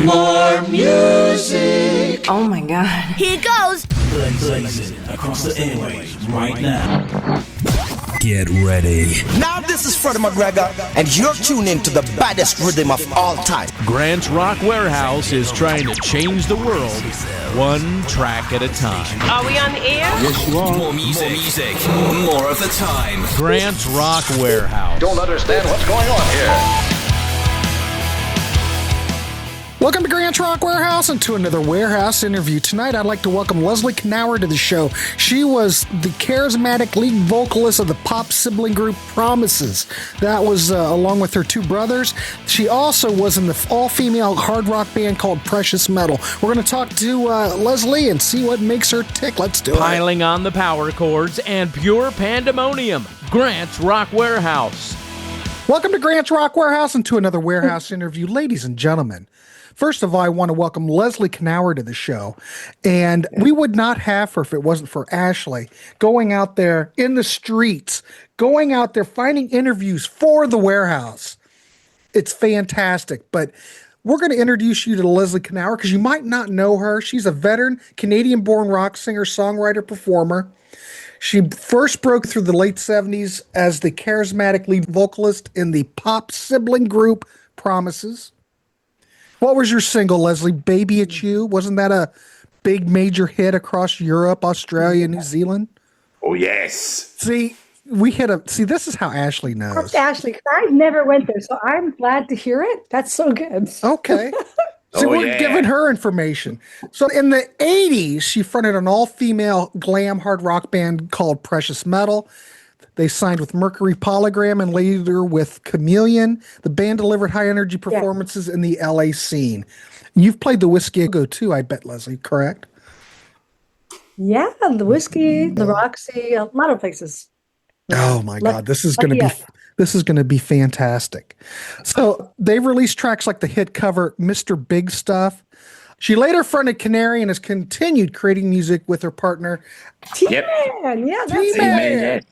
more music. Oh my God. Here goes. Blazing across the airwaves right now. Get ready. Now this is Freddie McGregor, and you're tuned in to the baddest rhythm of all time. Grant's Rock Warehouse is trying to change the world, one track at a time. Are we on the air? Yes, you are. More music, more of the time. Grant's Rock Warehouse. Don't understand what's going on here. Welcome to Grant's Rock Warehouse and to another Warehouse interview. Tonight, I'd like to welcome Leslie Knauer to the show. She was the charismatic lead vocalist of the pop sibling group Promises. That was along with her two brothers. She also was in the all-female hard rock band called Precious Metal. We're going to talk to Leslie and see what makes her tick. Let's do it. Piling on the power chords and pure pandemonium. Grant's Rock Warehouse. Welcome to Grant's Rock Warehouse and to another Warehouse interview. Ladies and gentlemen, first of all, I want to welcome Leslie Knauer to the show. And we would not have her if it wasn't for Ashley going out there in the streets, going out there finding interviews for the Warehouse. It's fantastic. But we're going to introduce you to Leslie Knauer because you might not know her. She's a veteran Canadian-born rock singer, songwriter, performer. She first broke through the late 70s as the charismatic lead vocalist in the pop sibling group Promises. What was your single, Leslie? Baby It's You? Wasn't that a big major hit across Europe, Australia, New Zealand? Oh, yes. See, this is how Ashley knows. That's Ashley, because I never went there, so I'm glad to hear it. That's so good. Okay. See, we're giving her information. So in the 80s, she fronted an all-female glam hard rock band called Precious Metal. They signed with Mercury Polygram and later with Chameleon. The band delivered high-energy performances in the LA scene. You've played the Whiskey Go too, I bet, Leslie, correct? Yeah, the Whiskey, the Roxy, a lot of places. Oh my God, this is going to be fantastic. So they've released tracks like the hit cover Mr. Big Stuff. She later fronted Canary and has continued creating music with her partner. T-Man, yeah, that's T-Man,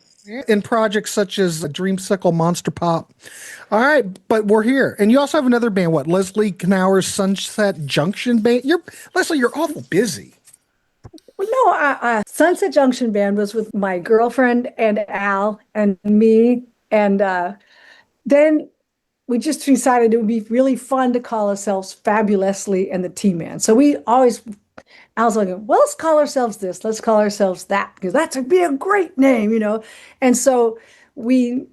in projects such as Dreamsicle, Monster Pop. All right, but we're here. And you also have another band, what? Leslie Knauer's Sunset Junction Band? Leslie, you're awful busy. Well, no, Sunset Junction Band was with my girlfriend and Al and me. And then we just decided it would be really fun to call ourselves Fabulously and the T-Man. So we always... I was like, well, let's call ourselves this. Let's call ourselves that, because that would be a great name, you know? And so we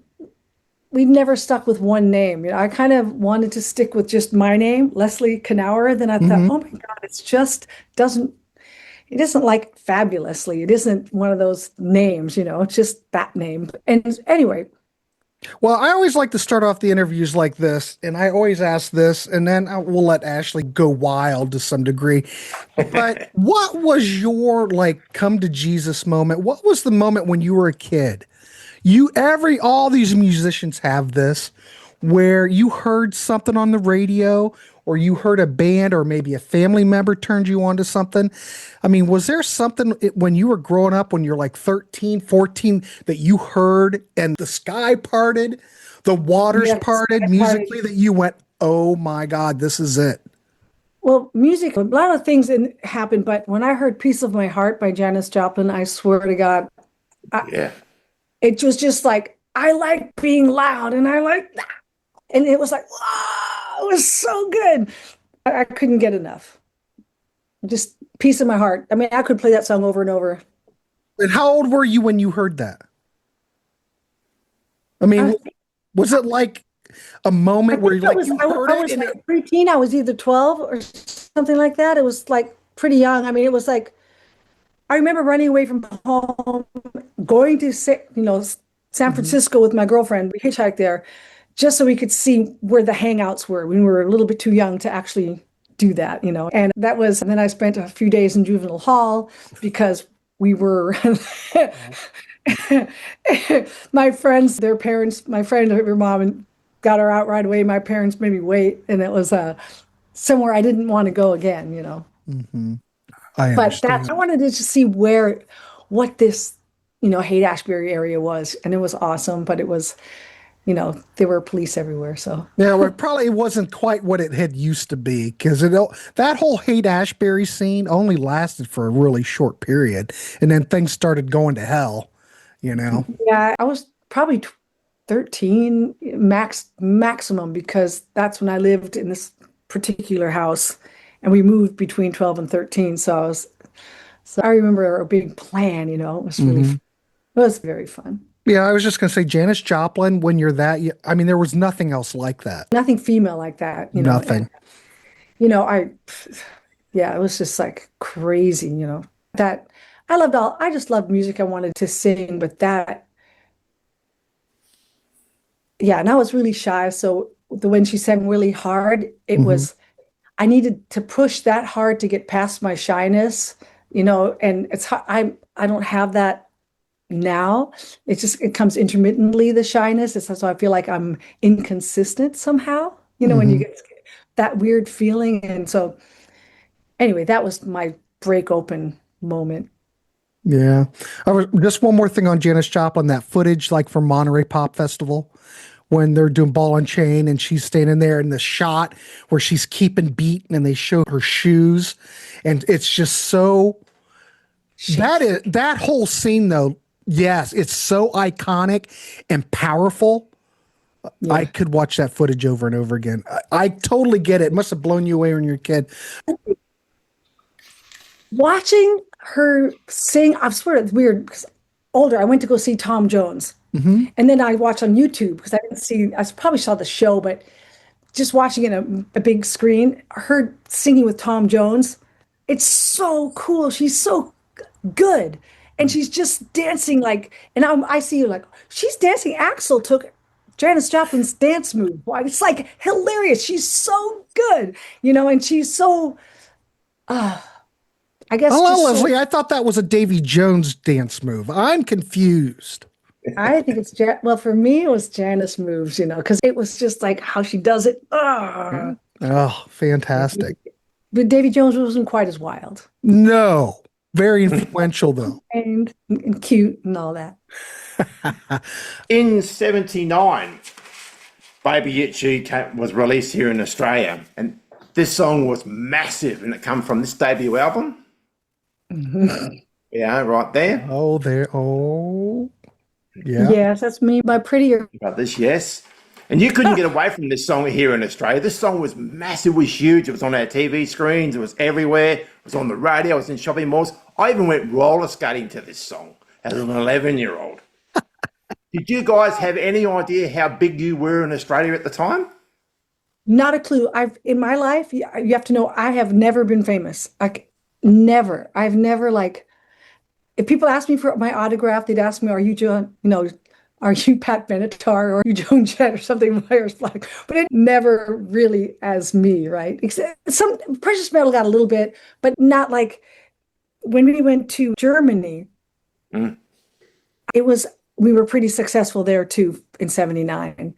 never stuck with one name. You know, I kind of wanted to stick with just my name, Leslie Knauer. Then I thought, oh my God, it isn't like Fabulously. It isn't one of those names, you know, it's just that name. And anyway. Well, I always like to start off the interviews like this, and I always ask this, and then we'll let Ashley go wild to some degree. But what was your, come to Jesus moment? What was the moment when you were a kid? All these musicians have this, where you heard something on the radio, or you heard a band, or maybe a family member turned you on to something. I mean, was there something when you were growing up, when you're like 13, 14, that you heard and the sky parted, the waters parted musically, that you went, oh my God, this is it? Well, music, a lot of things happened, but when I heard Piece of My Heart by Janis Joplin, I swear to God, it was just like, I like being loud, and I like that. And it was like, wow, it was so good. I couldn't get enough. Just Piece of My Heart. I mean, I could play that song over and over. And how old were you when you heard that? I mean, was it like a moment where you heard it? I was like preteen. I was either 12 or something like that. It was like pretty young. I mean, it was like, I remember running away from home, going to, San Francisco with my girlfriend. We hitchhiked there, just so we could see where the hangouts were. We were a little bit too young to actually do that, And then I spent a few days in juvenile hall because we were, my friends, their parents, my friend, her mom, got her out right away. My parents made me wait. And it was somewhere I didn't want to go again, Mm-hmm. I wanted to just see what this, Haight-Ashbury area was. And it was awesome, but it was there were police everywhere. So Yeah, well, it probably wasn't quite what it had used to be because that whole Haight-Ashbury scene only lasted for a really short period, and then things started going to hell. yeah, I was probably 13 maximum because that's when I lived in this particular house, and we moved between 12 and 13. So I remember a big plan. It was it was very fun. Yeah, I was just gonna say Janis Joplin. When you're I mean, there was nothing else like that. Nothing female like that. Nothing. Yeah, it was just like crazy. That I just loved music. I wanted to sing, but yeah, and I was really shy. So when she sang really hard, it was, I needed to push that hard to get past my shyness, and it's hard. I don't have that now. It comes intermittently, the shyness. So I feel like I'm inconsistent somehow, when you get that weird feeling. And so anyway, that was my break open moment. Yeah. Just one more thing on Janis Joplin, that footage like from Monterey Pop Festival when they're doing Ball and Chain and she's standing there in the shot where she's keeping beat and they show her shoes. And it's just so that whole scene though, yes, it's so iconic and powerful. Yeah. I could watch that footage over and over again. I totally get it. It must have blown you away when you were a kid. Watching her sing, I swear it's weird because older, I went to go see Tom Jones. And then I watched on YouTube because I probably saw the show, but just watching it on a big screen, her singing with Tom Jones, it's so cool. She's so good. And she's just dancing and I see you like, she's dancing. Axel took Janis Joplin's dance move. It's like hilarious. She's so good, and she's so, I guess. Hello, Leslie. I thought that was a Davy Jones dance move. I'm confused. I think it's, well, for me, it was Janis moves, because it was just like how she does it. Oh, fantastic. But Davy Jones wasn't quite as wild. No. Very influential, though. And cute and all that. In 79, Baby Itchy was released here in Australia, and this song was massive, and it come from this debut album. Yeah, right there. Oh, yeah. Yes, that's me, my prettier. About this, yes. And you couldn't get away from this song here in Australia. This song was massive, it was huge. It was on our TV screens, it was everywhere, it was on the radio, it was in shopping malls. I even went roller skating to this song as an 11-year-old. Did you guys have any idea how big you were in Australia at the time? Not a clue. In my life, you have to know, I have never been famous. Never. I've never if people ask me for my autograph, they'd ask me, are you John, are you Pat Benatar or are you Joan Jett or something, Myers Black? But it never really as me, right? Some Precious Metal got a little bit, but not like when we went to Germany, we were pretty successful there too in 79.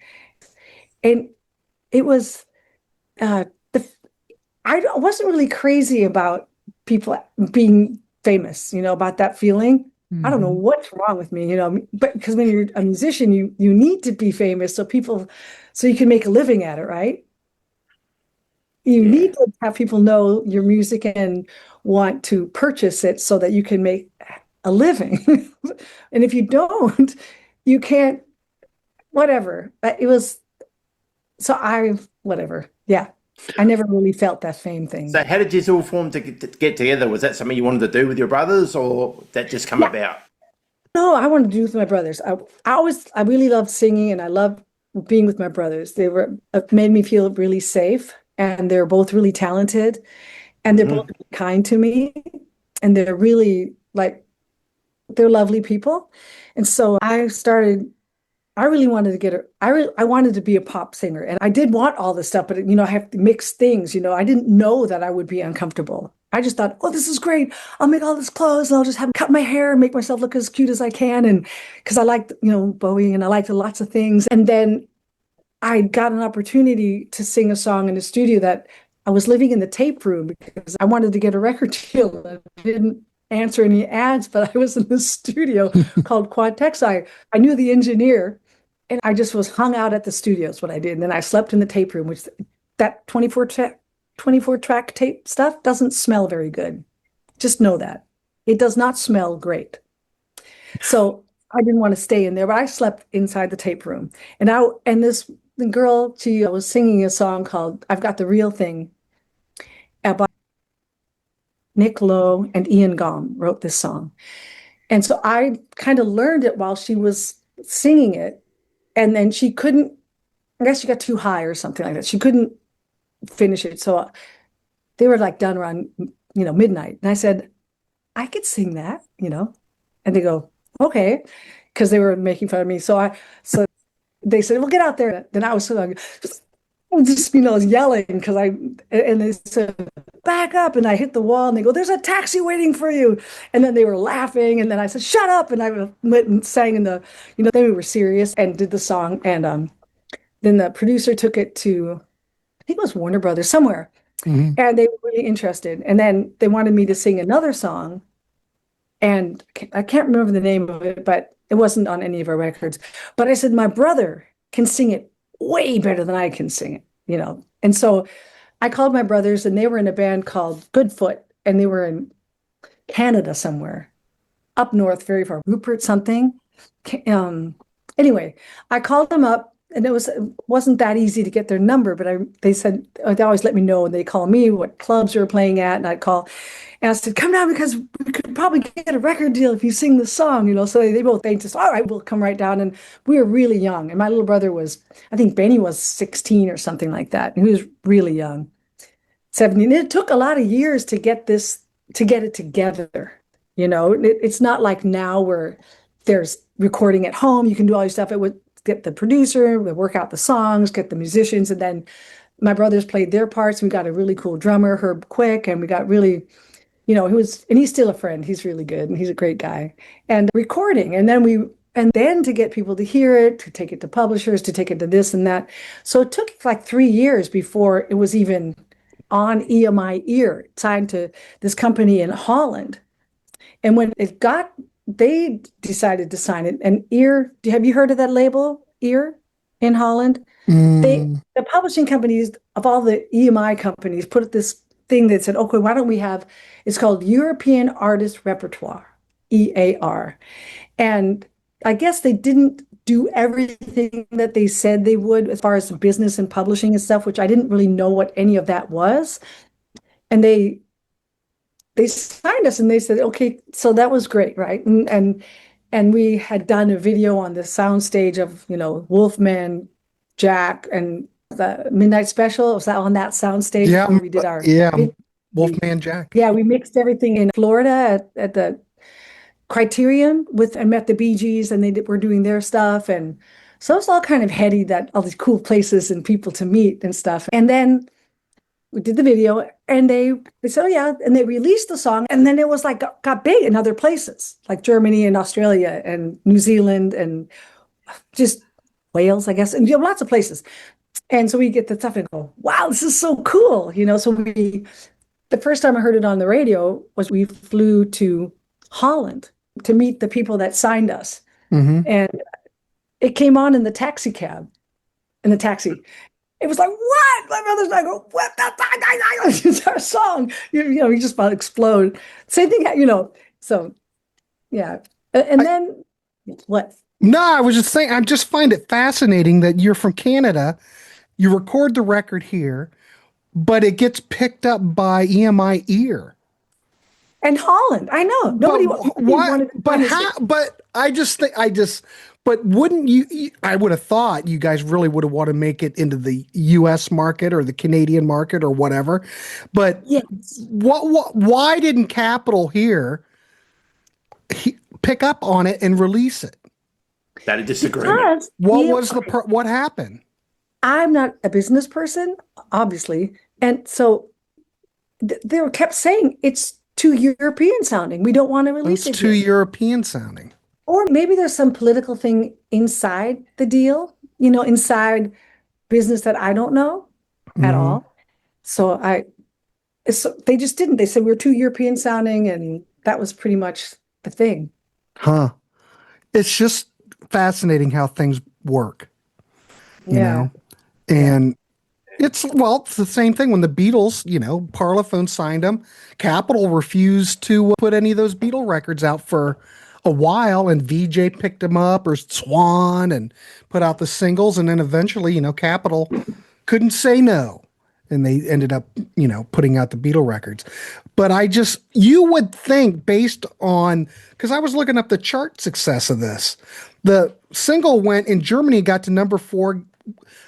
And it was, I wasn't really crazy about people being famous, about that feeling. I don't know what's wrong with me, but because when you're a musician, you need to be famous so you can make a living at it, right? You need to have people know your music and want to purchase it so that you can make a living. And if you don't, you can't, whatever. Whatever. Yeah. I never really felt that fame thing. So how did you all form to get together? Was that something you wanted to do with your brothers or that just come about? No, I wanted to do it with my brothers. I really loved singing and I loved being with my brothers. They made me feel really safe and they're both really talented and they're both kind to me and they're really they're lovely people. And so I really wanted to I wanted to be a pop singer and I did want all this stuff, but I have to mix things, I didn't know that I would be uncomfortable. I just thought, oh, this is great. I'll make all this clothes and I'll just cut my hair and make myself look as cute as I can. And because I liked, Bowie and I liked lots of things. And then I got an opportunity to sing a song in the studio that I was living in the tape room because I wanted to get a record deal. I didn't answer any ads, but I was in the studio called Quad Tex. I knew the engineer And I just was hung out at the studio is what I did. And then I slept in the tape room, which that 24 track tape stuff doesn't smell very good. Just know that. It does not smell great. So I didn't want to stay in there, but I slept inside the tape room. And the girl, she was singing a song called I've Got the Real Thing by Nick Lowe and Ian Gaume wrote this song. And so I kind of learned it while she was singing it. And then she couldn't, I guess she got too high or something like that. She couldn't finish it. So they were like done around, midnight. And I said, I could sing that, and they go, okay. Cause they were making fun of me. So they said, well, get out there. Then I was just yelling and they said, back up. And I hit the wall and they go, there's a taxi waiting for you. And then they were laughing. And then I said, shut up. And I went and sang then we were serious and did the song. And then the producer took it to, I think it was Warner Brothers somewhere. Mm-hmm. And they were really interested. And then they wanted me to sing another song. And I can't remember the name of it, but it wasn't on any of our records. But I said, my brother can sing it way better than I can sing it, And so I called my brothers and they were in a band called Goodfoot and they were in Canada somewhere, up north, very far, Rupert something. Anyway, I called them up and it wasn't that easy to get their number, but they said, they always let me know and they call me what clubs we were playing at. And I'd call and I said, come down because we could probably get a record deal if you sing the song, So they both thanked us. All right, we'll come right down. And we were really young. And my little brother I think Benny was 16 or something like that. And he was really young, 17. It took a lot of years to get it together. It's not like now where there's recording at home. You can do all your stuff. It would get the producer, we work out the songs, get the musicians. And then my brothers played their parts. We got a really cool drummer, Herb Quick. And we got really, and he's still a friend. He's really good and he's a great guy. And recording. And then to get people to hear it, to take it to publishers, to take it to this and that. So it took like 3 years before it was even on EMI Ear, signed to this company in Holland. And when they decided to sign it. And Ear, have you heard of that label, Ear, in Holland? The publishing companies of all the EMI companies put this thing that said, okay, why don't we have, it's called European Artist Repertoire, EAR. And I guess they didn't do everything that they said they would as far as business and publishing and stuff, which I didn't really know what any of that was. And they signed us and they said, okay, so that was great, right? And we had done a video on the soundstage of, Wolfman, Jack, and the Midnight Special. Was that on that soundstage? Yeah, where we did our Wolfman Jack. Yeah, we mixed everything in Florida at the Criterion and met the Bee Gees, and were doing their stuff, and so it's all kind of heady, that all these cool places and people to meet and stuff. And then we did the video, and they said, oh yeah, and they released the song, and then it was like got big in other places, like Germany and Australia and New Zealand and just Wales, I guess, and lots of places. And so we get the stuff and go, wow, this is so cool, So the first time I heard it on the radio was we flew to Holland to meet the people that signed us. Mm-hmm. And it came on in the taxi. It was like, what? My brother's like, what? It's our song. You just about explode. Same thing, So, yeah. And then, what? No, I was just saying, I just find it fascinating that you're from Canada, you record the record here, but it gets picked up by EMI Ear. And Holland, I know. Nobody wanted to. But how? But but wouldn't you? I would have thought you guys really would have wanted to make it into the U.S. market or the Canadian market or whatever. But yes. Why didn't Capitol here pick up on it and release it? That a disagreement. What happened? I'm not a business person, obviously, and so they kept saying it's too European sounding. We don't want to release it. It's too European sounding. Or maybe there's some political thing inside the deal, inside business that I don't know at all. So they just didn't. They said we're too European sounding, and that was pretty much the thing. Huh. It's just fascinating how things work, you Yeah. know? And it's the same thing when the Beatles, Parlophone signed them. Capitol refused to put any of those Beatle records out for a while, and VJ picked them up, or Swan, and put out the singles. And then eventually, Capitol couldn't say no. And they ended up, putting out the Beatle records. But you would think, based on, because I was looking up the chart success of this, the single went in Germany, got to number 4.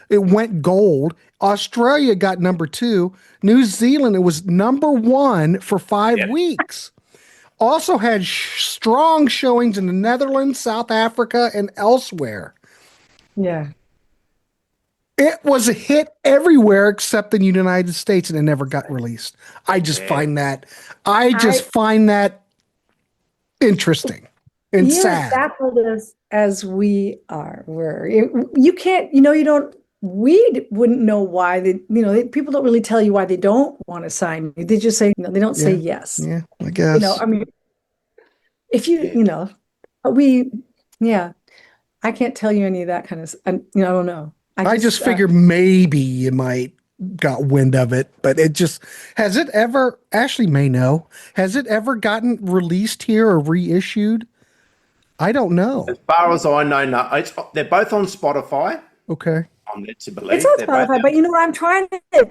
It went gold. Australia got number 2. New Zealand, it was number 1 for 5 weeks. Also had strong showings in the Netherlands, South Africa, and elsewhere. Yeah. It was a hit everywhere except in the United States, and it never got released. I just find that interesting and sad. Baffled as we were. You can't, we wouldn't know why people don't really tell you why they don't want to sign you. They just say, they don't say yes. Yeah, I guess. If I can't tell you any of that kind of, I don't know. I just figure maybe you might got wind of it, but has it ever, Ashley may know, has it ever gotten released here or reissued? I don't know. As far as I know, no. They're both on Spotify. Okay. I'm led to believe. It's on Spotify, but you know what I'm trying to,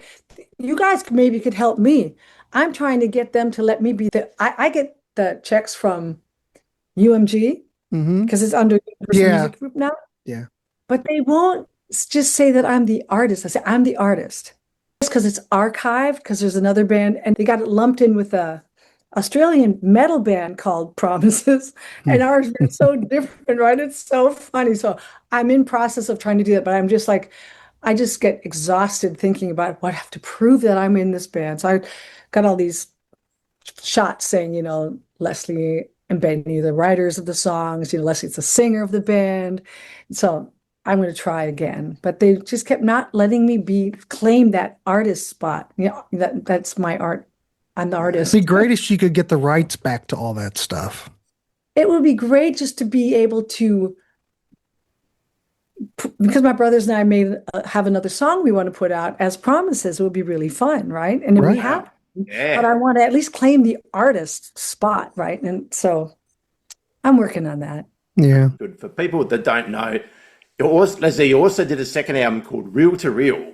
you guys maybe could help me. I'm trying to get them to let me be I get the checks from UMG because it's under Universal Music Group now. Yeah. But they won't just say that I'm the artist. I say, I'm the artist. Just because it's archived, because there's another band, and they got it lumped in with a Australian metal band called Promises, and ours is so different, right? It's so funny. So I'm in process of trying to do that, but I'm just like, I just get exhausted thinking about what I have to prove that I'm in this band. So I got all these shots saying, Leslie and Benny, the writers of the songs, Leslie's the singer of the band. So I'm going to try again, but they just kept not letting me claim that artist spot. That's my art. I'm the artist. It'd be great if she could get the rights back to all that stuff. It would be great just to be able to, because my brothers and I have another song we want to put out as Promises. It would be really fun, right? And then we have, but I want to at least claim the artist spot, right? And so I'm working on that. Yeah. Good. For people that don't know, Leslie also did a second album called Real to Real,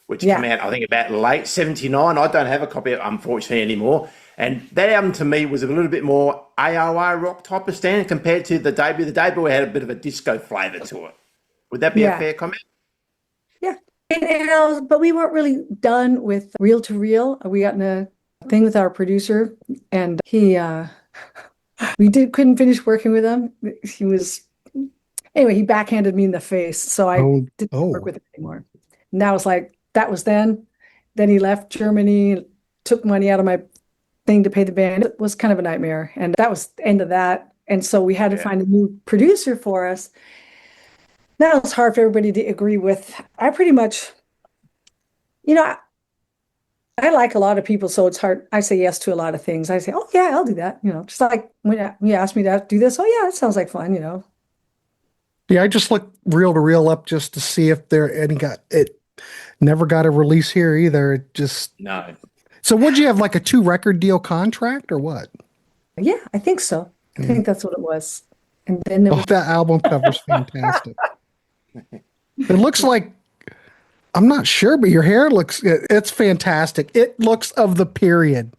which came out, I think, about late 79. I don't have a copy of it, unfortunately, anymore. And that album, to me, was a little bit more AOR rock type of standard compared to the debut. The debut had a bit of a disco flavour to it. Would that be a fair comment? Yeah. But we weren't really done with Real to Real. We got in a thing with our producer, and he, couldn't finish working with him. Anyway, he backhanded me in the face, so I didn't work with him anymore. And that was that was then. Then he left Germany, took money out of my thing to pay the band. It was kind of a nightmare, and that was the end of that. And so we had to find a new producer for us. Now it's hard for everybody to agree with. I pretty much, I like a lot of people, so it's hard. I say yes to a lot of things. I say, oh yeah, I'll do that. Just like when you asked me to do this, oh yeah, that sounds like fun. Yeah, I just looked Reel to Reel up just to see if it never got a release here either. It just no. So would you have like a 2-record deal contract or what? Yeah, I think so. I think that's what it was. And then there was that album cover's fantastic. It looks like, I'm not sure, but your hair it's fantastic. It looks of the period.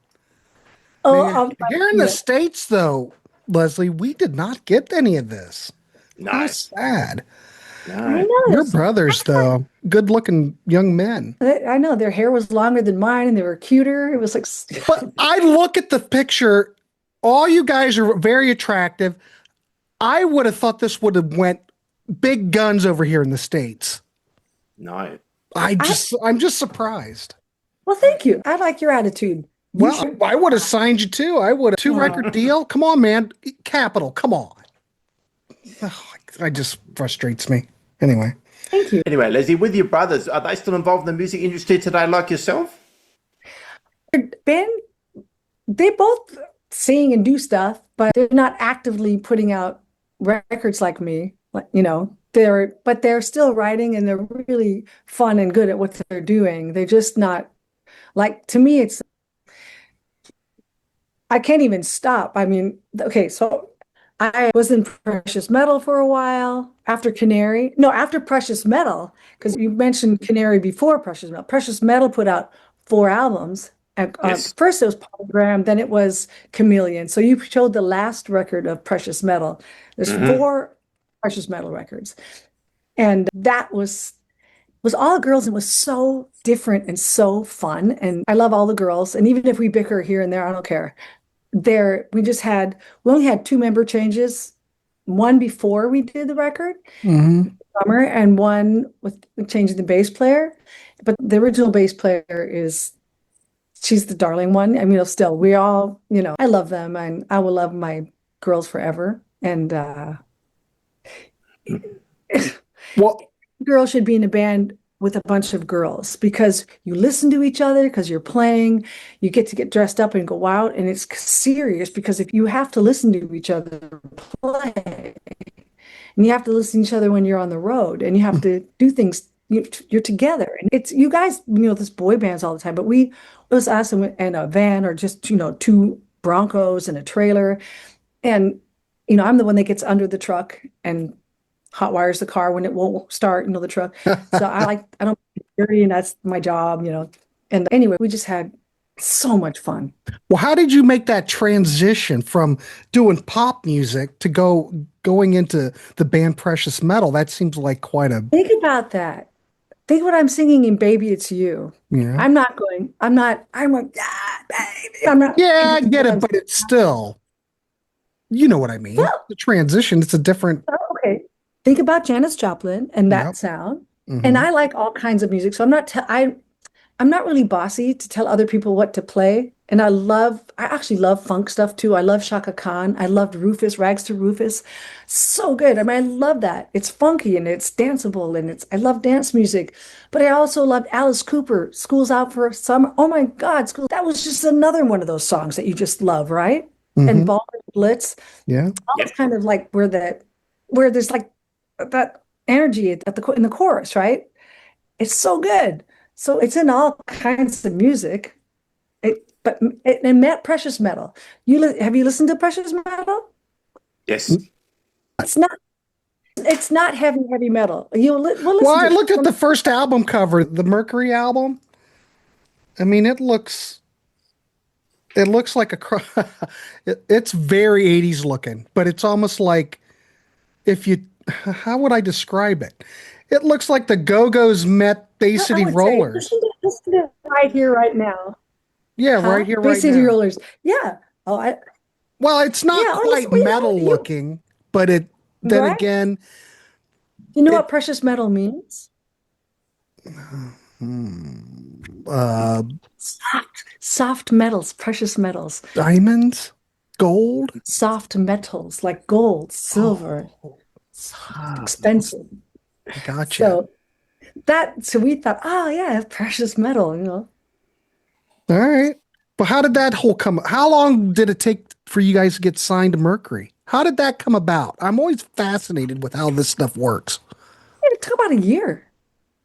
Here in the States though, Leslie, we did not get any of this. No. How sad. No. Your brothers, though, good-looking young men. I know their hair was longer than mine, and they were cuter. It was like. But I look at the picture. All you guys are very attractive. I would have thought this would have went big guns over here in the States. No. I'm just surprised. Well, thank you. I like your attitude. I would have signed you too. I would have 2-record deal. Come on, man. Capitol. Come on. It just frustrates me. Anyway. Thank you. Anyway, Leslie, with your brothers, are they still involved in the music industry today like yourself? Ben, they both sing and do stuff, but they're not actively putting out records like me. they're still writing, and they're really fun and good at what they're doing. They're just not like, to me, I can't even stop. I mean, okay, so I was in Precious Metal for a while after Canary. No, after Precious Metal, because you mentioned Canary before Precious Metal. Precious Metal put out 4 albums. Yes. First it was Polygram, then it was Chameleon. So you showed the last record of Precious Metal. There's 4 Precious Metal records. And that was all girls and was so different and so fun. And I love all the girls. And even if we bicker here and there, I don't care. We only had 2 member changes, one before we did the record, drummer, and one with changing the bass player. But the original bass player she's the darling one. I mean, still, we all, I love them, and I will love my girls forever. And Well, girls should be in a band with a bunch of girls, because you listen to each other, because you're playing, you get to get dressed up and go out, and it's serious, because if you have to listen to each other play, and you have to listen to each other when you're on the road, and you have to do things, you're together. And it's, you guys, this boy bands all the time, but it was us and a van, or just, 2 Broncos and a trailer. And, I'm the one that gets under the truck and hot wires the car when it won't start, the truck. So I don't dirty, and that's my job, And anyway, we just had so much fun. well, how did you make that transition from doing pop music to going into the band Precious Metal? That seems like quite a... Think about that. Think what I'm singing in Baby It's You. Yeah. I'm like, baby. I'm not. Yeah, I get it, but it's still, you know what I mean? Well, the transition, it's a different... Okay. Think about Janis Joplin and that Yep. sound. Mhm. And I like all kinds of music. So I'm not really bossy to tell other people what to play. And I actually love funk stuff too. I love Shaka Khan. I loved Rufus, Rags to Rufus. So good. I mean, I love that. It's funky and it's danceable, and I love dance music. But I also loved Alice Cooper, School's Out for Summer. Oh my God, School. That was just another one of those songs that you just love, right? And Ball Blitz. Yeah. It's kind of like where there's like that energy in the chorus, right? It's so good. So it's in all kinds of music. It met Precious Metal. Have you listened to Precious Metal? Yes. It's not heavy metal. Well, I looked at the first album cover, the Mercury album. I mean, it looks like it's very 80s looking, but it's almost like, how would I describe it? It looks like the Go-Go's met Bay City Rollers. Listen to it right here, right now. Yeah, right here, Bay right City now. Rollers. Yeah. Well, it's not quite metal looking, but then Right? again, You know what Precious Metal means? Soft metals, precious metals. diamonds, gold. Soft metals like gold, silver, expensive. Gotcha. So we thought, oh yeah, precious metal, All right. But how did that how long did it take for you guys to get signed to Mercury? How did that come about? I'm always fascinated with how this stuff works. It took about a year.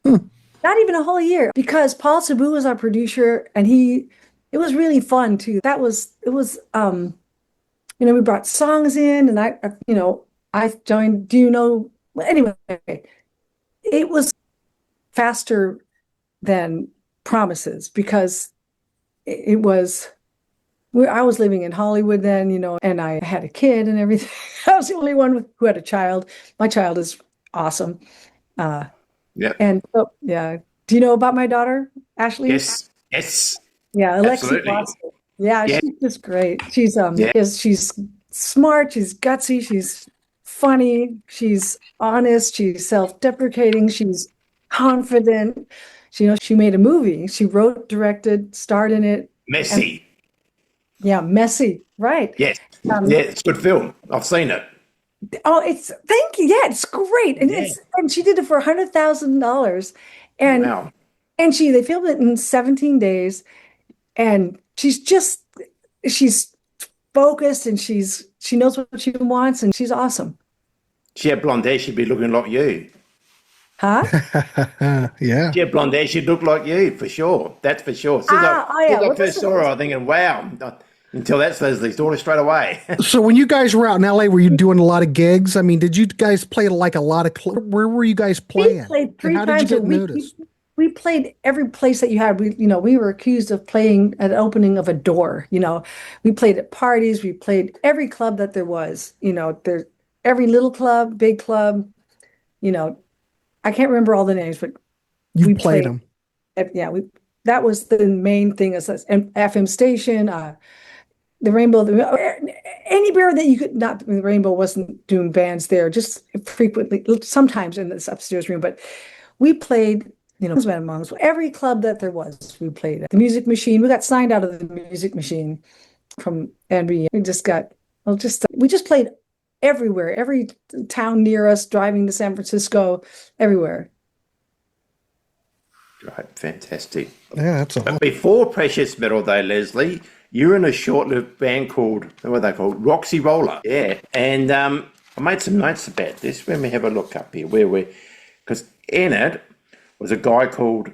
Not even a whole year, because Paul Sabu was our producer, and it was really fun too. We brought songs in, and I joined, anyway, it was faster than Promises, because I was living in Hollywood then, and I had a kid and everything. I was the only one who had a child. My child is awesome. Yeah. And so, yeah. Do you know about my daughter, Ashley? Yes. Yeah, Alexi Absolutely. Watson. Yeah, Yeah. she's just great. She's she's smart, she's gutsy, she's funny, she's honest, she's self-deprecating, she's confident. She made a movie. She wrote, directed, starred in it. Messy. Yeah, messy. Right. Yes. It's a good film. I've seen it. Oh, thank you. Yeah, it's great. And and she did it for $100,000. And Wow. and they filmed it in 17 days. And she's focused, and she knows what she wants, and she's awesome. she had blonde hair, she'd be looking like you. Huh? Yeah. She had blonde hair, she'd look like you, for sure. That's for sure. Since Yeah. I Well, first saw her, I was thinking, wow, until that's Leslie's daughter straight away. So when you guys were out in LA, were you doing a lot of gigs? I mean, did you guys play like a lot of where were you guys playing? We played three And how did times you a get week. noticed? We played every place that you had. We were accused of playing at the opening of a door. We played at parties. We played every club that there was. There every little club, big club. I can't remember all the names, but You we played them. Yeah, that was the main thing. Is an FM station, the Rainbow, anywhere that you could not. The Rainbow wasn't doing bands there, just frequently, sometimes in this upstairs room, but we played. Every club that there was, we played at the Music Machine. We got signed out of the Music Machine from NBE. We just played everywhere, every town near us, driving to San Francisco, everywhere. Right, fantastic. Yeah, that's But all. before Precious Metal Day, Leslie, you were in a short-lived band called, what were they called? Roxy Roller. Yeah, and I made some notes about this. Let me have a look up here. Because in it was a guy called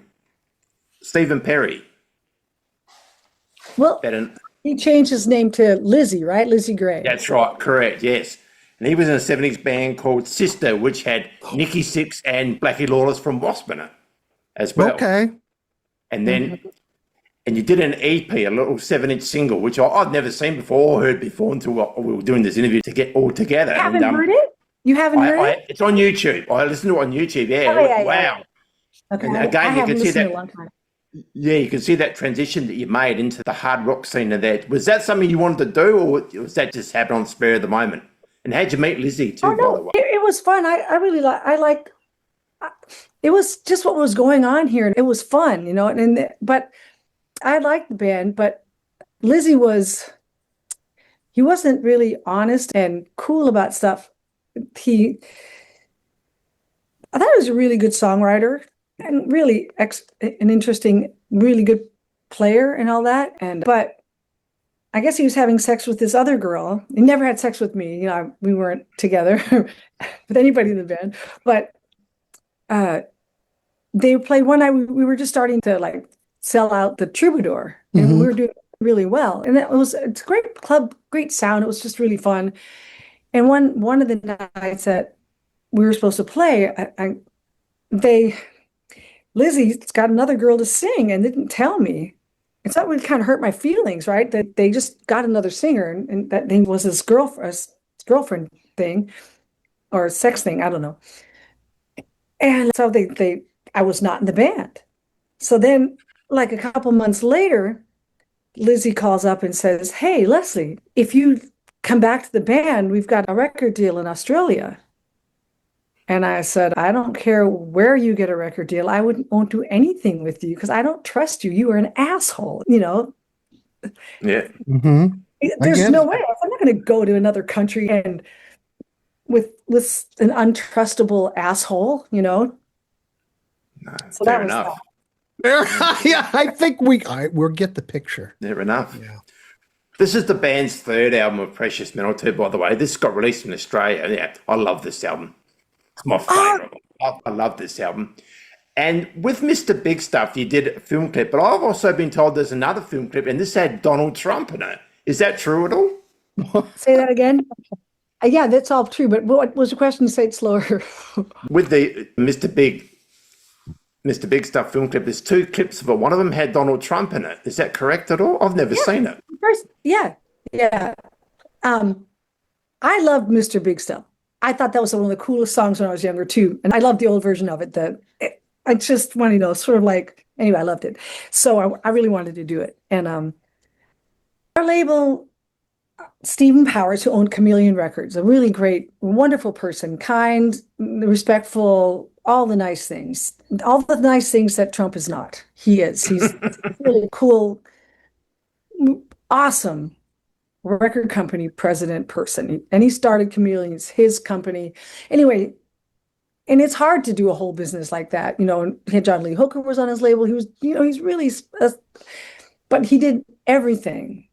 Stephen Perry. Well, he changed his name to Lizzie, right? Lizzie Gray. That's right, correct, yes. And he was in a 70s band called Sister, which had Nikki Sixx and Blackie Lawless from Wasp in it as well. Okay. And then, and you did an EP, a little 7-inch single, which I'd never seen before or heard before until we were doing this interview to get all together. You haven't heard it? You haven't heard it? It's on YouTube. I listened to it on YouTube, yeah. Yeah. Wow. Okay. And again, I you can haven't see listened that. in a long time. Yeah, you can see that transition that you made into the hard rock scene of that. Was that something you wanted to do, or was that just happen on spur of the moment? And how'd you meet Lizzie too, by the way? It was fun. I really liked. It was just what was going on here. It was fun, but I liked the band, but Lizzie he wasn't really honest and cool about stuff. I thought he was a really good songwriter and really an interesting, really good player and all that. But I guess he was having sex with this other girl. He never had sex with me. We weren't together with anybody in the band. But they played one night. We were just starting to sell out the Troubadour, and we were doing really well. And it's a great club, great sound. It was just really fun. And one of the nights that we were supposed to play, Lizzie's got another girl to sing and didn't tell me. And so that would kind of hurt my feelings, right? That they just got another singer, and that thing was his girlfriend thing or sex thing. I don't know. And so I was not in the band. So then, like a couple months later, Lizzie calls up and says, "Hey, Leslie, if you come back to the band, we've got a record deal in Australia." And I said, "I don't care where you get a record deal. I won't do anything with you because I don't trust you. You are an asshole." Yeah. Mm-hmm. There's no way. I'm not going to go to another country and with an untrustable asshole, No, So fair that was enough. Yeah, I think we'll get the picture. Fair enough. Yeah. This is the band's third album of Precious Metal too, by the way. This got released in Australia. Yeah, I love this album. It's my favourite. I love this album. And with Mr. Big Stuff, you did a film clip, but I've also been told there's another film clip, and this had Donald Trump in it. Is that true at all? Say that again. Yeah, that's all true. But what was the question? Say it slower. With the Mr. Big Stuff film clip, there's two clips of it. One of them had Donald Trump in it. Is that correct at all? I've never seen it. First, yeah. I loved Mr. Big Stuff. I thought that was one of the coolest songs when I was younger too, and I loved the old version of it. I just want sort of anyway, I loved it. So I really wanted to do it, and our label, Stephen Powers, who owned Chameleon Records, a really great, wonderful person, kind, respectful, all the nice things that Trump is not. He is. He's really cool, awesome record company president person. And he started Chameleons, his company. Anyway, and it's hard to do a whole business like that. And he had John Lee Hooker was on his label. He was, he's really, but he did everything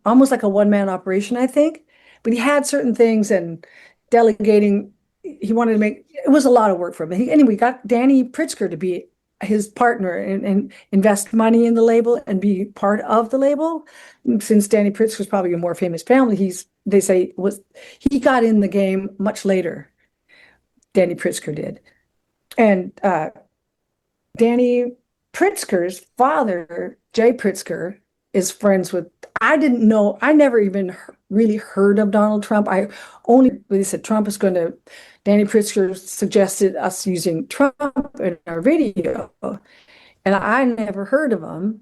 almost like a one-man operation, I think. But he had certain things, and delegating. He wanted to make, it was a lot of work for him. Anyway, got Danny Pritzker to be his partner and invest money in the label and be part of the label. Since Danny Pritzker's probably a more famous family, they say he got in the game much later. Danny Pritzker did. And Danny Pritzker's father, Jay Pritzker, is friends with, I didn't know, I never even really heard of Donald Trump. They said Trump is going to, Danny Pritzker suggested us using Trump in our video. And I never heard of him.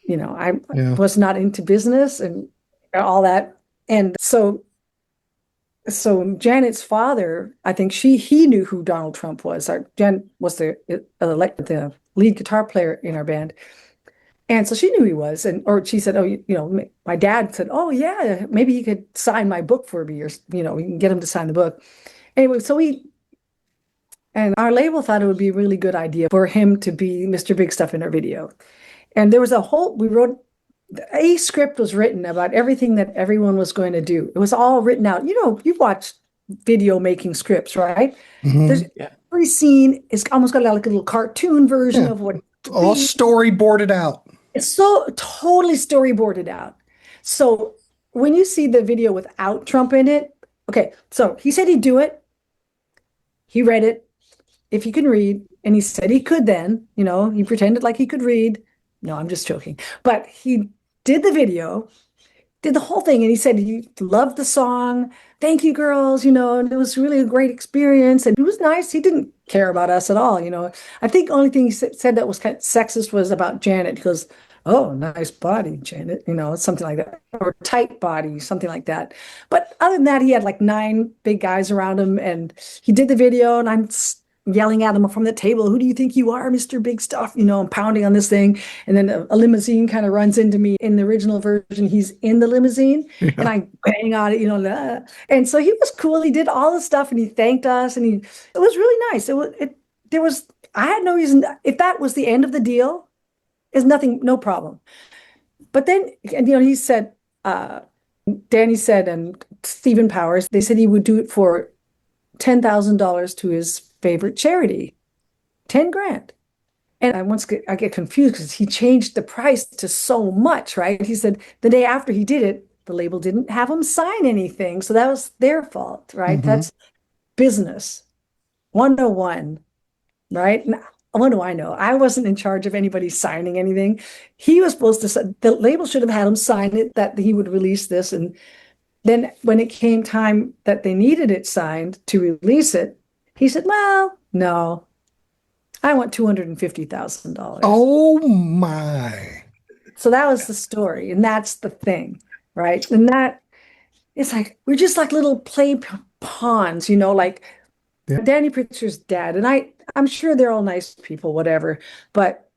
You know, I was not into business and all that. And so Janet's father, I think he knew who Donald Trump was. Jan was the lead guitar player in our band. And so she knew he was, or she said, "Oh, my dad said, oh yeah, maybe he could sign my book for me, or we can get him to sign the book." Anyway, and our label thought it would be a really good idea for him to be Mr. Big Stuff in our video. And there was a script was written about everything that everyone was going to do. It was all written out. You've watched video making scripts, right? Mm-hmm. Every scene is almost got like a little cartoon version of what all storyboarded out. It's so totally storyboarded out. So when you see the video without Trump in it, okay, so he said he'd do it. He read it, if he can read, and he said he could then, he pretended like he could read. No, I'm just joking. But he did the video, did the whole thing, and he said he loved the song. Thank you, girls, and it was really a great experience. And it was nice. He didn't care about us at all, I think the only thing he said that was kind of sexist was about Janet. He goes, "Oh, nice body, Janet," something like that, or tight body, something like that. But other than that, he had like 9 big guys around him, and he did the video, and I'm yelling at him from the table, "Who do you think you are, Mr. Big Stuff?" I'm pounding on this thing. And then a limousine kind of runs into me. In the original version, he's in the limousine and I bang on it, And so he was cool. He did all the stuff and he thanked us, and it was really nice. I had no reason, if that was the end of the deal, is nothing, no problem. But then, he said, Danny said, and Stephen Powers, they said he would do it for $10,000 to his favorite charity, 10 grand. And I get confused because he changed the price to so much, right? He said the day after he did it, the label didn't have him sign anything. So that was their fault, right? Mm-hmm. That's business 101, right? Now, what do I know? I wasn't in charge of anybody signing anything. He was supposed to, the label should have had him sign it, that he would release this. And then when it came time that they needed it signed to release it, he said, "Well, no, I want $250,000. Oh my. So that was the story. And that's the thing, right? And that, it's like, we're just like little play pawns, like Danny Pritzker's dad. And I'm sure they're all nice people, whatever. But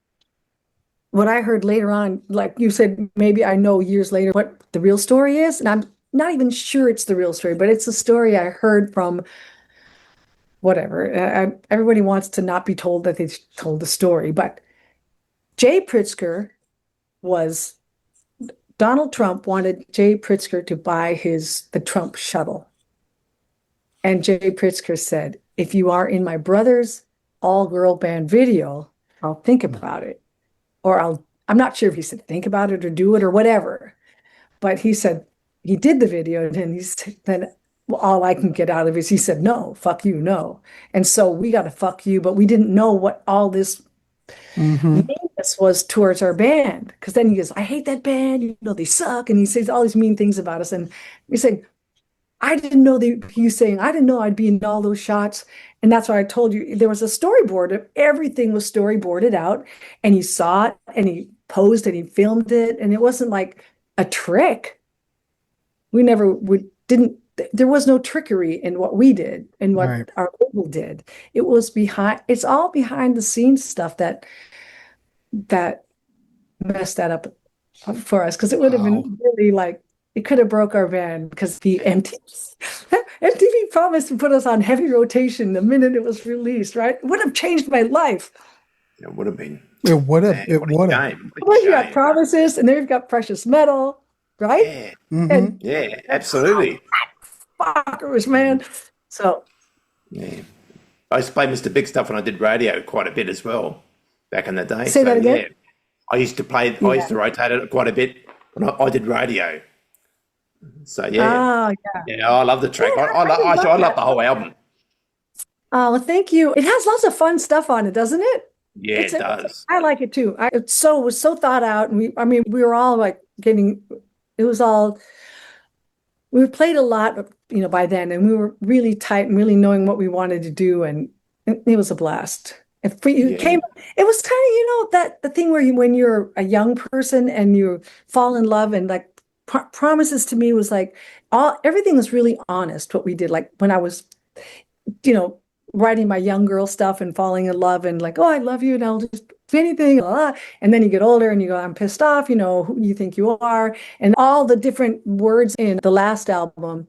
what I heard later on, like you said, maybe I know years later what the real story is. And I'm not even sure it's the real story, but it's a story I heard from whatever. Everybody wants to not be told that they told the story, but Jay Pritzker Donald Trump wanted Jay Pritzker to buy the Trump shuttle. And Jay Pritzker said, "If you are in my brother's all-girl band video, I'll think about it." Or I'm not sure if he said think about it or do it or whatever. But he said he did the video, and then all I can get out of it is he said, "No, fuck you, no." And so we got to fuck you, but we didn't know what all this meanness was towards our band. Because then he goes, "I hate that band, they suck." And he says all these mean things about us. And we say, I didn't know he's saying, "I didn't know I'd be in all those shots." And that's why I told you there was a storyboard. Everything was storyboarded out, and he saw it, and he posed, and he filmed it. And it wasn't like a trick. There was no trickery in what we did and what our label did. It's all behind the scenes stuff that messed that up for us. Cause it would have been really like, it could have broke our band because the MTV promised to put us on heavy rotation the minute it was released, right? It would have changed my life. It would have been. It would have. It would have. Well, you got Promises, and then you've got Precious Metal, right? Yeah, absolutely. motherfuckers, man. So Yeah. I used to play Mr. Big Stuff when I did radio quite a bit as well back in the day. say that again. Yeah, I used to rotate it quite a bit when I did radio. So yeah, Oh, yeah. yeah, I love the track. Yeah, I love the whole album. Oh, well, thank you. It has lots of fun stuff on it, doesn't it? Yeah, it does. I like it too. It was so thought out, and we were all like it was all, we played a lot, by then, and we were really tight and really knowing what we wanted to do, and it was a blast. It was kind of, that the thing where when you're a young person and you fall in love, and like Promises to me was like everything was really honest what we did. Like when I was, writing my young girl stuff and falling in love and like, oh, I love you and I'll just do anything. Blah, blah. And then you get older and you go, I'm pissed off, who you think you are. And all the different words in the last album,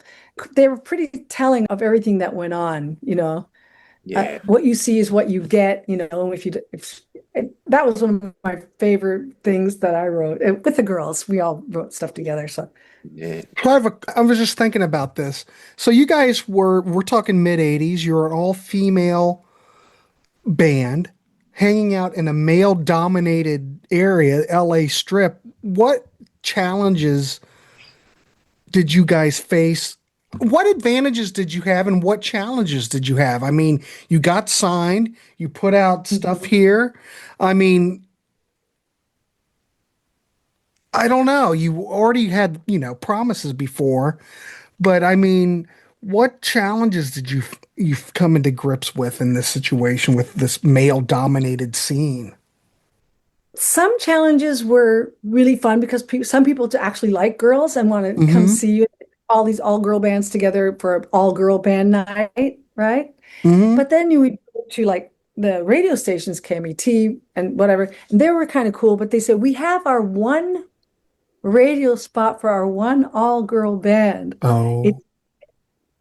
they were pretty telling of everything that went on, Yeah. what you see is what you get, that was one of my favorite things that I wrote with the girls. We all wrote stuff together. So Yeah. I was just thinking about this. So you guys we're talking mid 80s. You're an all female band hanging out in a male dominated area, LA Strip. What challenges did you guys face? What advantages did you have and what challenges did you have? I mean, you got signed, you put out stuff here. I mean, I don't know. You already had, Promises before, but I mean, what challenges did you've come into grips with in this situation with this male dominated scene? some challenges were really fun because some people actually like girls and want to come see you. All these all-girl bands together for an all-girl band night, right? But then you would go to like the radio stations, KMET and whatever, and they were kind of cool, but they said, we have our one radio spot for our one all-girl band. Oh,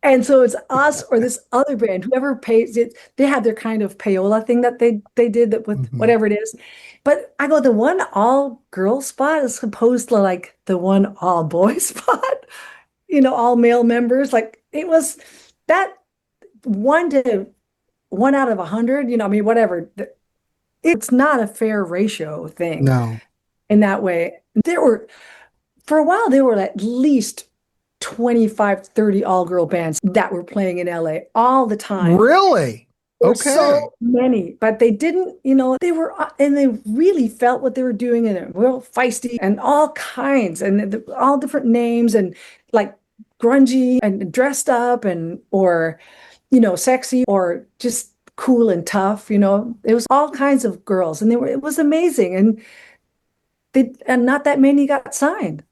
And so it's us or this other band, whoever pays it, they have their kind of payola thing that they did that with whatever it is. But I go, the one all-girl spot is opposed to like the one all-boy spot, all male members. Like it was that 1 out of 100, whatever. It's not a fair ratio thing. no. In that way. For a while, there were at least 25, 30 all-girl bands that were playing in LA all the time. Really? There were Okay. so many, but they didn't, and they really felt what they were doing, and they were real feisty and all kinds, and all different names, and like grungy and dressed up or sexy or just cool and tough. It was all kinds of girls, and it was amazing, and not that many got signed.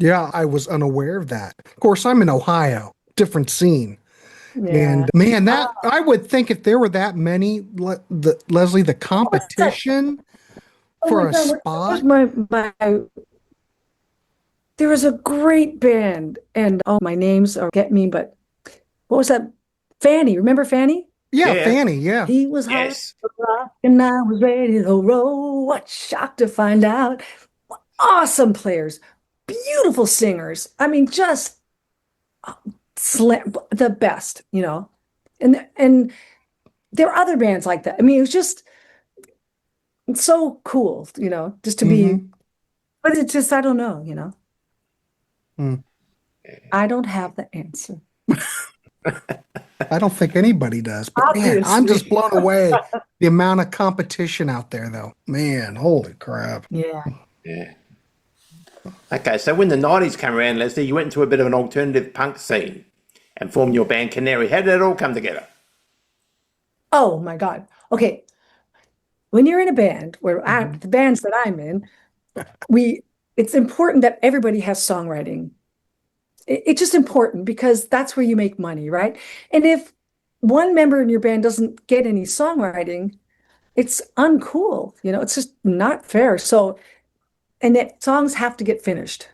Yeah, I was unaware of that. Of course, I'm in Ohio, different scene. Yeah. And man, that I would think if there were that many, Leslie, the competition for a spot. There was a great band, and my names are get me, but what was that? Fanny, remember Fanny? Yeah, Yeah. Fanny, yeah. He was hot Yes. to rock, and I was ready to roll. What shock to find out! Awesome players, beautiful singers. I mean, just the best, And there are other bands like that. I mean, it was just so cool, just to be. But it's just I don't know, I don't have the answer. I don't think anybody does. But man, I'm just blown away the amount of competition out there, though. Man, holy crap. Yeah. Yeah. Okay, so when the 90s came around, Leslie, you went into a bit of an alternative punk scene and formed your band Canary. How did it all come together? Oh my God. Okay. When you're in a band, the bands that I'm in, it's important that everybody has songwriting. It's just important because that's where you make money, right? And if one member in your band doesn't get any songwriting, it's uncool. It's just not fair. So, and that songs have to get finished.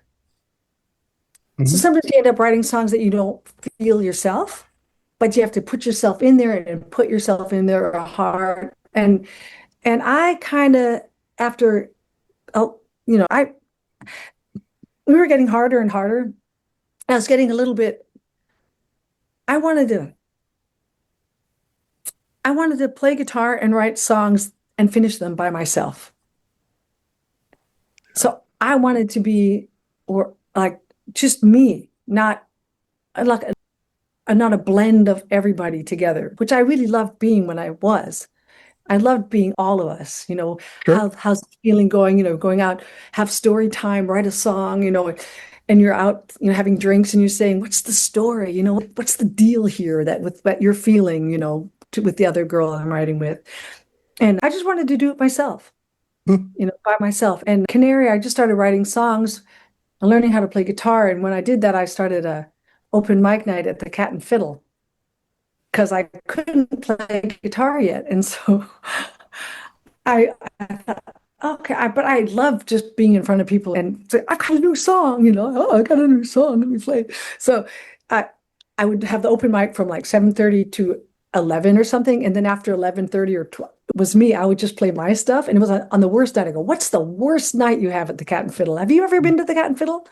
So sometimes you end up writing songs that you don't feel yourself, but you have to put yourself in there and put yourself in there hard. And I kind of, after, we were getting harder and harder. I was getting a little bit I wanted to I wanted to play guitar and write songs and finish them by myself. So I wanted to be or like just me, not like not a blend of everybody together, which I really loved being when I was. I loved being all of us, Sure. how's the feeling going, going out, have story time, write a song, and you're out, having drinks and you're saying, what's the story? What's the deal here that with what you're feeling, with the other girl I'm writing with. And I just wanted to do it myself, by myself. And Canary, I just started writing songs and learning how to play guitar. And when I did that, I started a open mic night at the Cat and Fiddle because I couldn't play guitar yet. And so I thought, okay, but I love just being in front of people and say, I've got a new song, oh, I got a new song, let me play it. So I would have the open mic from like 7:30 to 11 or something. And then after 11:30 or 12, it was me, I would just play my stuff. And it was on the worst night. I go, what's the worst night you have at the Cat and Fiddle? Have you ever been to the Cat and Fiddle?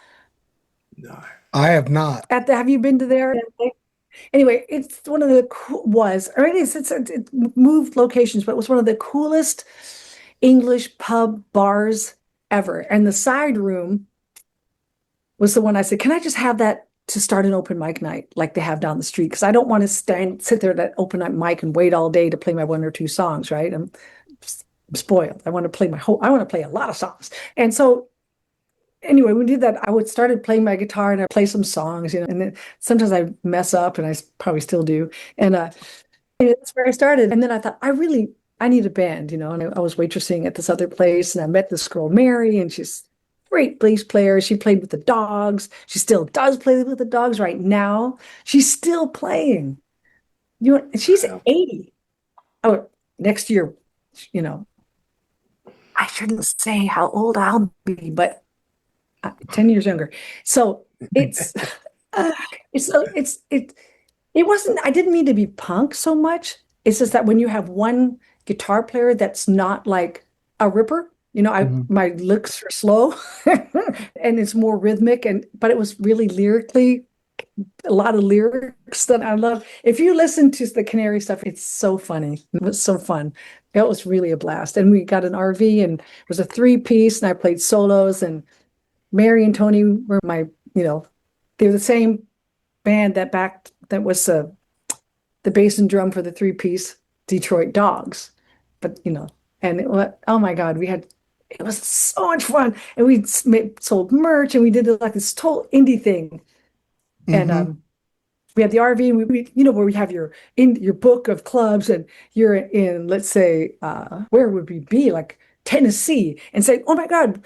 No. I have not. Have you been to there? Anyway, it's one of the or it moved locations, but it was one of the coolest English pub bars ever. And the side room was the one I said, can I just have that to start an open mic night like they have down the street? Because I don't want to sit there at that open mic and wait all day to play my one or two songs, right? I'm spoiled. I want to play I want to play a lot of songs. And so anyway, we did that. I would started playing my guitar and I play some songs, and then sometimes I mess up and I probably still do. And that's where I started. And then I thought, I need a band, and I was waitressing at this other place and I met this girl, Mary, and she's a great bass player. She played with the Dogs. She still does play with the Dogs right now. She's still playing. She's 80. Oh, next year, I shouldn't say how old I'll be, but 10 years younger. So it wasn't, I didn't mean to be punk so much. It's just that when you have one guitar player that's not like a ripper, my licks are slow and it's more rhythmic, but it was really lyrically a lot of lyrics that I love. If you listen to the Canary stuff, it's so funny. It was so fun. It was really a blast. And we got an RV and it was a 3-piece and I played solos, and Mary and Tony were they were the same band that was the bass and drum for the 3-piece Detroit Dogs. But, and oh my God, it was so much fun. And we sold merch and we did like this total indie thing. And we had the RV and we where we have your book of clubs, and you're in, let's say, where would we be? Like Tennessee, and say, oh my God,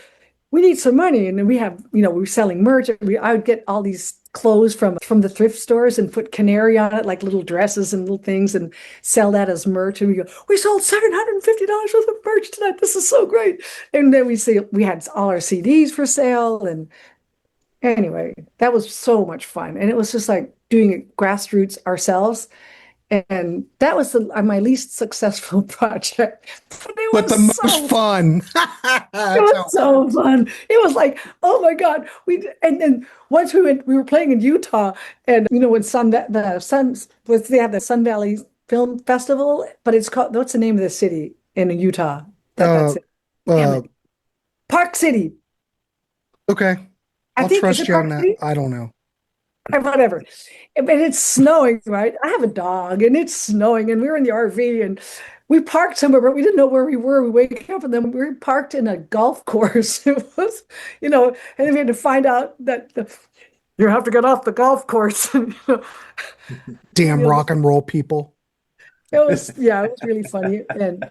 we need some money. And then we have, we were selling merch. I would get all these clothes from the thrift stores and put Canary on it, like little dresses and little things, and sell that as merch. And we go, we sold $750 worth of merch tonight. This is so great. And then we had all our CDs for sale. And anyway, that was so much fun. And it was just like doing it grassroots ourselves. And that was my least successful project. But the most fun. It was so fun. It was like, oh my God. And then once we were playing in Utah, and when they have the Sun Valley Film Festival, but it's called, what's the name of the city in Utah? That's it. Park City. Okay. I'll trust you on that. I don't know. Whatever. But it's snowing, right? I have a dog and it's snowing, and we were in the RV and we parked somewhere, but we didn't know where we were. We wake up and then we were parked in a golf course. It was, and then we had to find out that you have to get off the golf course. Damn rock and roll people. It was really funny and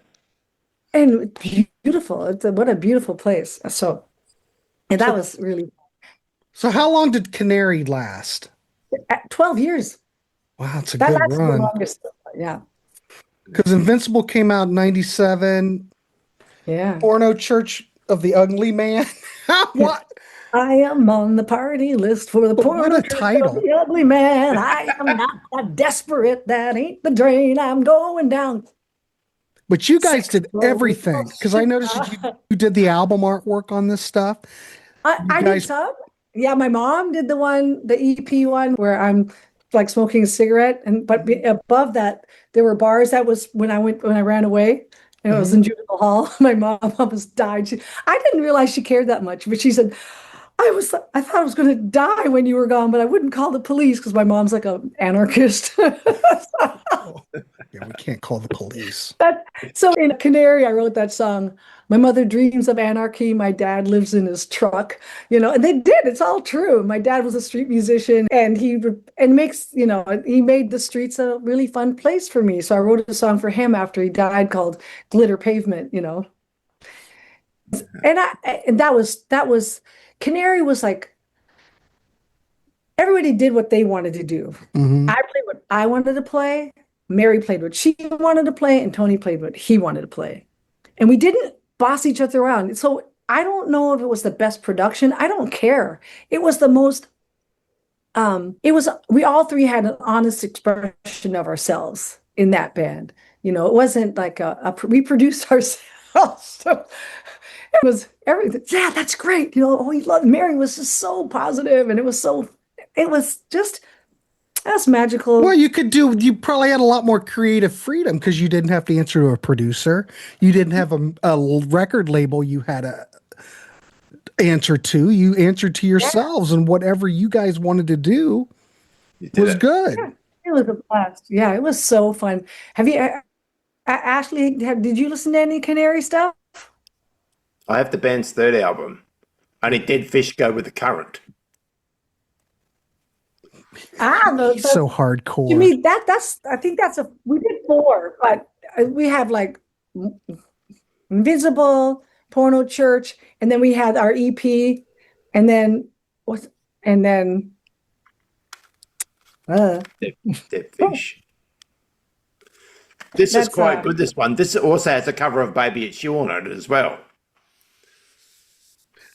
beautiful. What a beautiful place. So that was really. So how long did Canary last? 12 years. Wow, that's a That good lasted the run. longest. Yeah. Because Invincible came out in 97. Yeah. Porno Church of the Ugly Man. What? I am on the party list for the porno. What a title. Church of the Ugly Man. I am not that desperate. That ain't the drain. I'm going down. But you guys did everything, because I noticed that you did the album artwork on this stuff. I did some. Yeah, my mom did the EP one where I'm like smoking a cigarette, and but above that there were bars. That was when I ran away, and it was in juvenile hall. My mom almost died. I didn't realize she cared that much, but she said, I thought I was going to die when you were gone, but I wouldn't call the police because my mom's like an anarchist. Yeah, we can't call the police. So in Canary, I wrote that song. My mother dreams of anarchy. My dad lives in his truck, and they did. It's all true. My dad was a street musician, and he made the streets a really fun place for me. So I wrote a song for him after he died called Glitter Pavement, And that was Canary was like, everybody did what they wanted to do. I played what I wanted to play. Mary played what she wanted to play, and Tony played what he wanted to play. And we didn't boss each other around. So I don't know if it was the best production. I don't care. It was the most, we all three had an honest expression of ourselves in that band. It wasn't like we produced ourselves. So it was everything. Yeah, that's great. We loved Mary was just so positive, and it was just that's magical. Well, you probably had a lot more creative freedom because you didn't have to answer to a producer. You didn't have a record label you had to answer to. You answered to yourselves, and whatever you guys wanted to do was good. Yeah, it was a blast. Yeah, it was so fun. Have you, Ashley, did you listen to any Canary stuff? I have the band's third album. Only Dead Fish Go with the Current. So hardcore. You mean I think we did 4, but we have like Invisible, Porno Church, and then we had our EP, and then Dead Fish. This is quite good, this one. This also has a cover of Baby It's You on it as well.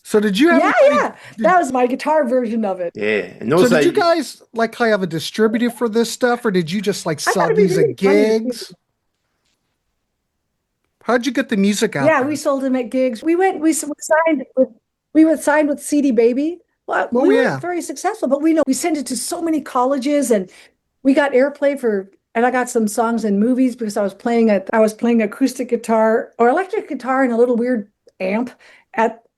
So did you have? That was my guitar version of it. Yeah, and also, so did you guys have a distributor for this stuff, or did you just sell these at gigs? How'd you get the music out? Yeah, we sold them at gigs. We were signed with CD Baby. Well, we weren't very successful, but we sent it to so many colleges, and we got airplay and I got some songs in movies because I was playing acoustic guitar or electric guitar and a little weird amp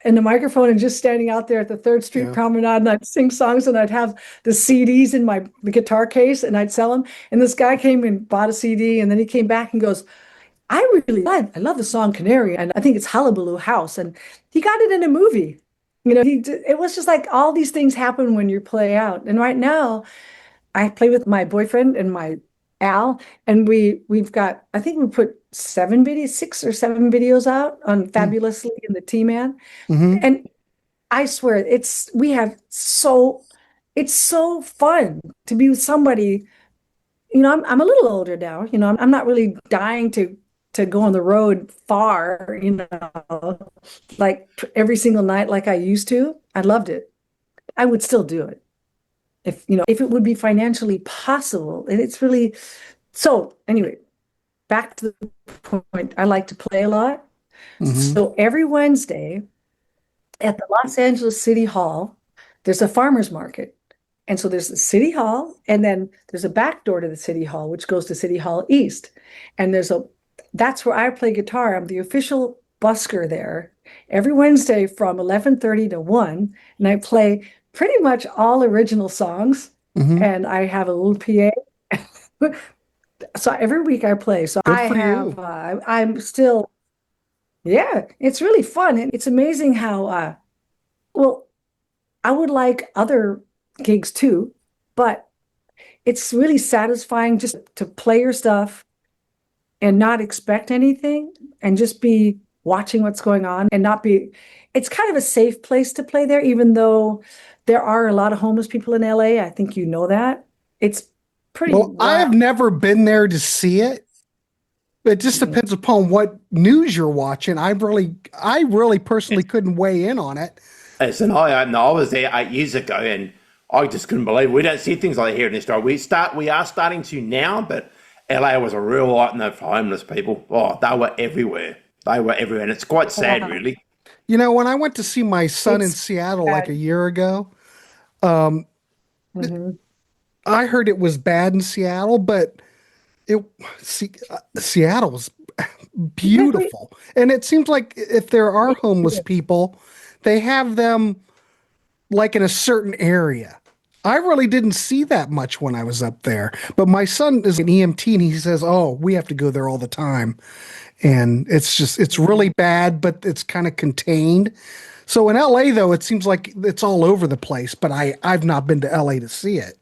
in the microphone, and just standing out there at the 3rd Street Promenade, and I'd sing songs, and I'd have the CDs in the guitar case, and I'd sell them. And this guy came and bought a CD, and then he came back and goes, I love the song Canary, and I think it's Hullabaloo House. And he got it in a movie. It was just like all these things happen when you play out. And right now, I play with my boyfriend and my Al, and we've got, I think we put 6 or 7 videos out on Fabulously and the T-Man. And I swear it's so fun to be with somebody. I'm a little older now. I'm not really dying to go on the road far, like every single night like I used to. I loved it. I would still do it if it would be financially possible. And it's really so. Anyway, back to the point. I like to play a lot. So every Wednesday at the Los Angeles City Hall, there's a farmer's market. And so there's the City Hall, and then there's a back door to the City Hall, which goes to City Hall East. And that's where I play guitar. I'm the official busker there every Wednesday from 11:30 to 1. And I play pretty much all original songs. And I have a little PA. So every week I play. So I'm still, it's really fun. And it's amazing how, I would like other gigs too, but it's really satisfying just to play your stuff and not expect anything and just be watching what's going on and it's kind of a safe place to play there, even though there are a lot of homeless people in LA. I think you know that. It's pretty wild. I have never been there to see it. It just depends upon what news you're watching. I really personally couldn't weigh in on it. It's an eye-opener. I was there 8 years ago, and I just couldn't believe it. We don't see things like that here in Australia. We are starting to now, but LA was a real eye-opener for homeless people. Oh, they were everywhere. And it's quite sad, really. When I went to see my son in Seattle like a year ago, I heard it was bad in Seattle, but it Seattle was beautiful. And it seems like if there are homeless people, they have them like in a certain area. I really didn't see that much when I was up there. But my son is an EMT and he says, "Oh, we have to go there all the time." And it's really bad, but it's kind of contained. So in LA though, it seems like it's all over the place, but I've not been to LA to see it.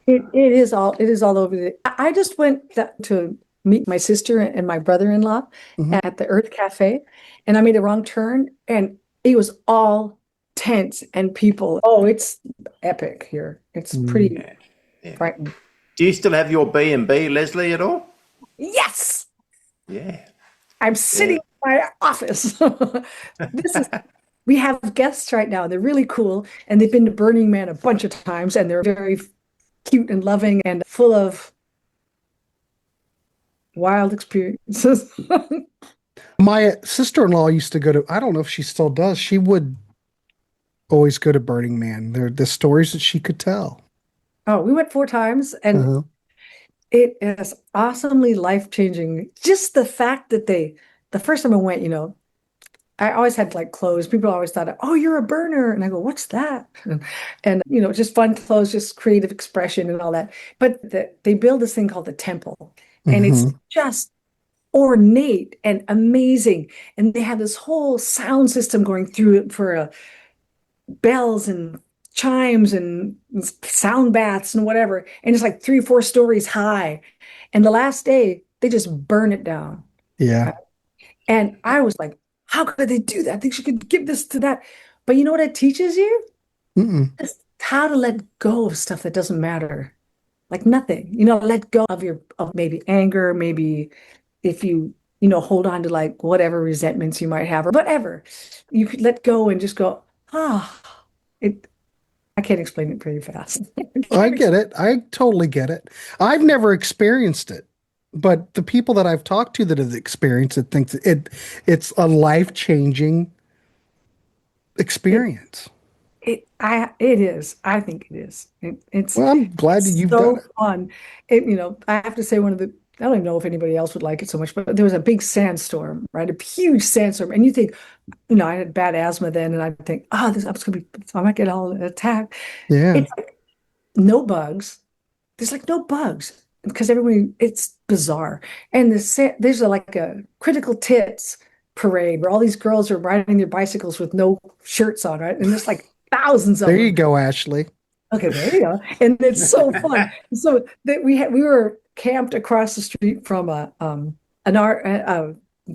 It is all over I just went to meet my sister and my brother-in-law at the Earth Cafe, and I made a wrong turn, and it was all tents and people. Oh, it's epic here. It's pretty frightening. Do you still have your B&B, Leslie, at all? Yes, Yeah. I'm sitting in my office. We have guests right now. They're really cool, and they've been to Burning Man a bunch of times, and they're very cute and loving and full of wild experiences. My sister-in-law used to go to, I don't know if she still does. She would always go to Burning Man. They're the stories that she could tell. Oh, we went 4 times, and it is awesomely life-changing. Just the fact that the first time I went, I always had like clothes. People always thought, "Oh, you're a burner." And I go, "What's that?" And just fun clothes, just creative expression and all that. But they build this thing called the temple, and it's just ornate and amazing. And they have this whole sound system going through it for bells and chimes and sound baths and whatever. And it's like 3 or 4 stories high. And the last day, they just burn it down. Yeah. And I was like, how could they do that? I think she could give this to that. But you know what it teaches you? Just how to let go of stuff that doesn't matter. Like nothing. Let go of maybe anger, maybe if you, hold on to like whatever resentments you might have or whatever. You could let go and just go, I can't explain it very fast. I get it. I totally get it. I've never experienced it. But the people that I've talked to that have experienced it think that it's a life-changing experience. It is. I think it is. It's Well, I'm glad that you've done it. fun. I have to say I don't even know if anybody else would like it so much, but there was a big sandstorm, right? A huge sandstorm. And you think, I had bad asthma then, and I think, I might get all attacked. Yeah. It's like no bugs. There's like no bugs. Because it's bizarre. And there's like a critical tits parade where all these girls are riding their bicycles with no shirts on, right? And there's like thousands of them. There you go, Ashley. Okay, there you go. And it's so fun. So that we were camped across the street from a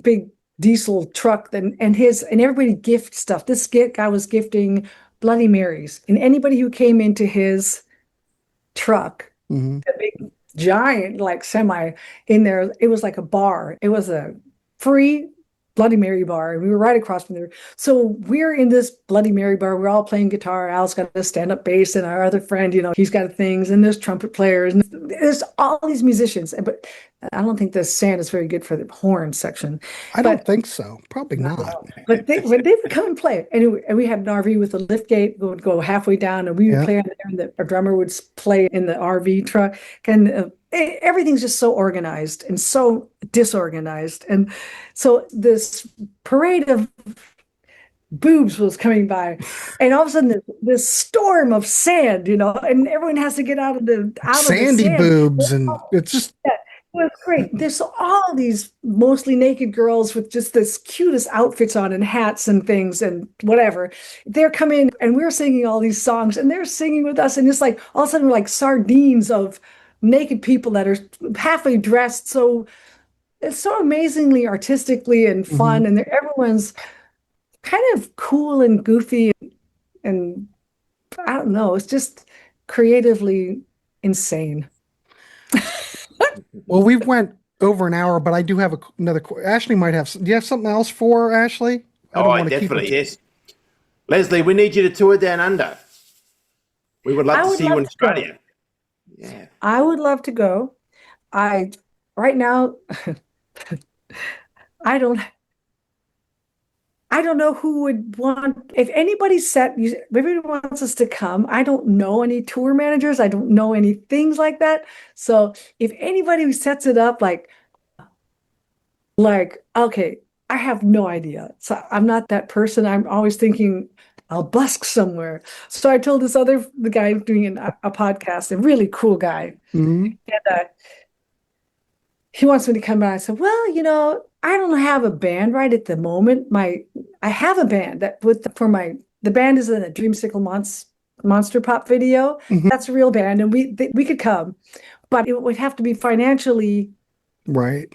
big diesel truck, and everybody gift stuff. This guy was gifting Bloody Marys, and anybody who came into his truck, the big giant like semi in there, it was like a bar. It was a free Bloody Mary bar, and we were right across from there. So we're in this Bloody Mary bar. We're all playing guitar. Al's got a stand-up bass, and our other friend, he's got things, and there's trumpet players, and there's all these musicians. But I don't think the sand is very good for the horn section. I don't think so. Probably not. But they would come and play. Anyway, and we had an RV with a lift gate. We would go halfway down, and we would play on there, and our drummer would play in the RV truck. And everything's just so organized and so disorganized. And so this parade of boobs was coming by, and all of a sudden this storm of sand, and everyone has to get out of the Sandy sand. boobs, and it's just It was great. There's all these mostly naked girls with just this cutest outfits on and hats and things and whatever. They're coming, and we're singing all these songs, and they're singing with us, and it's like all of a sudden we're like sardines of naked people that are halfway dressed. So it's so amazingly artistically and fun, and everyone's kind of cool and goofy, and I don't know, it's just creatively insane. Well, we went over an hour, but I do have another. Ashley might have. Do you have something else for Ashley? I definitely, yes. Leslie, we need you to tour down under. We would love to see you in Australia. Yeah, I would love to go. Right now, I don't. I don't know who would want, if anybody everybody wants us to come. I don't know any tour managers. I don't know any things like that. So if anybody sets it up okay, I have no idea. So I'm not that person. I'm always thinking I'll busk somewhere. So I told the guy doing a podcast, a really cool guy. Mhm. And he wants me to come by. I said, well, I don't have a band right at the moment. I have a band the band is in a Dreamsicle Monster Pop video. Mhm. That's a real band, and we could come, but it would have to be financially Right.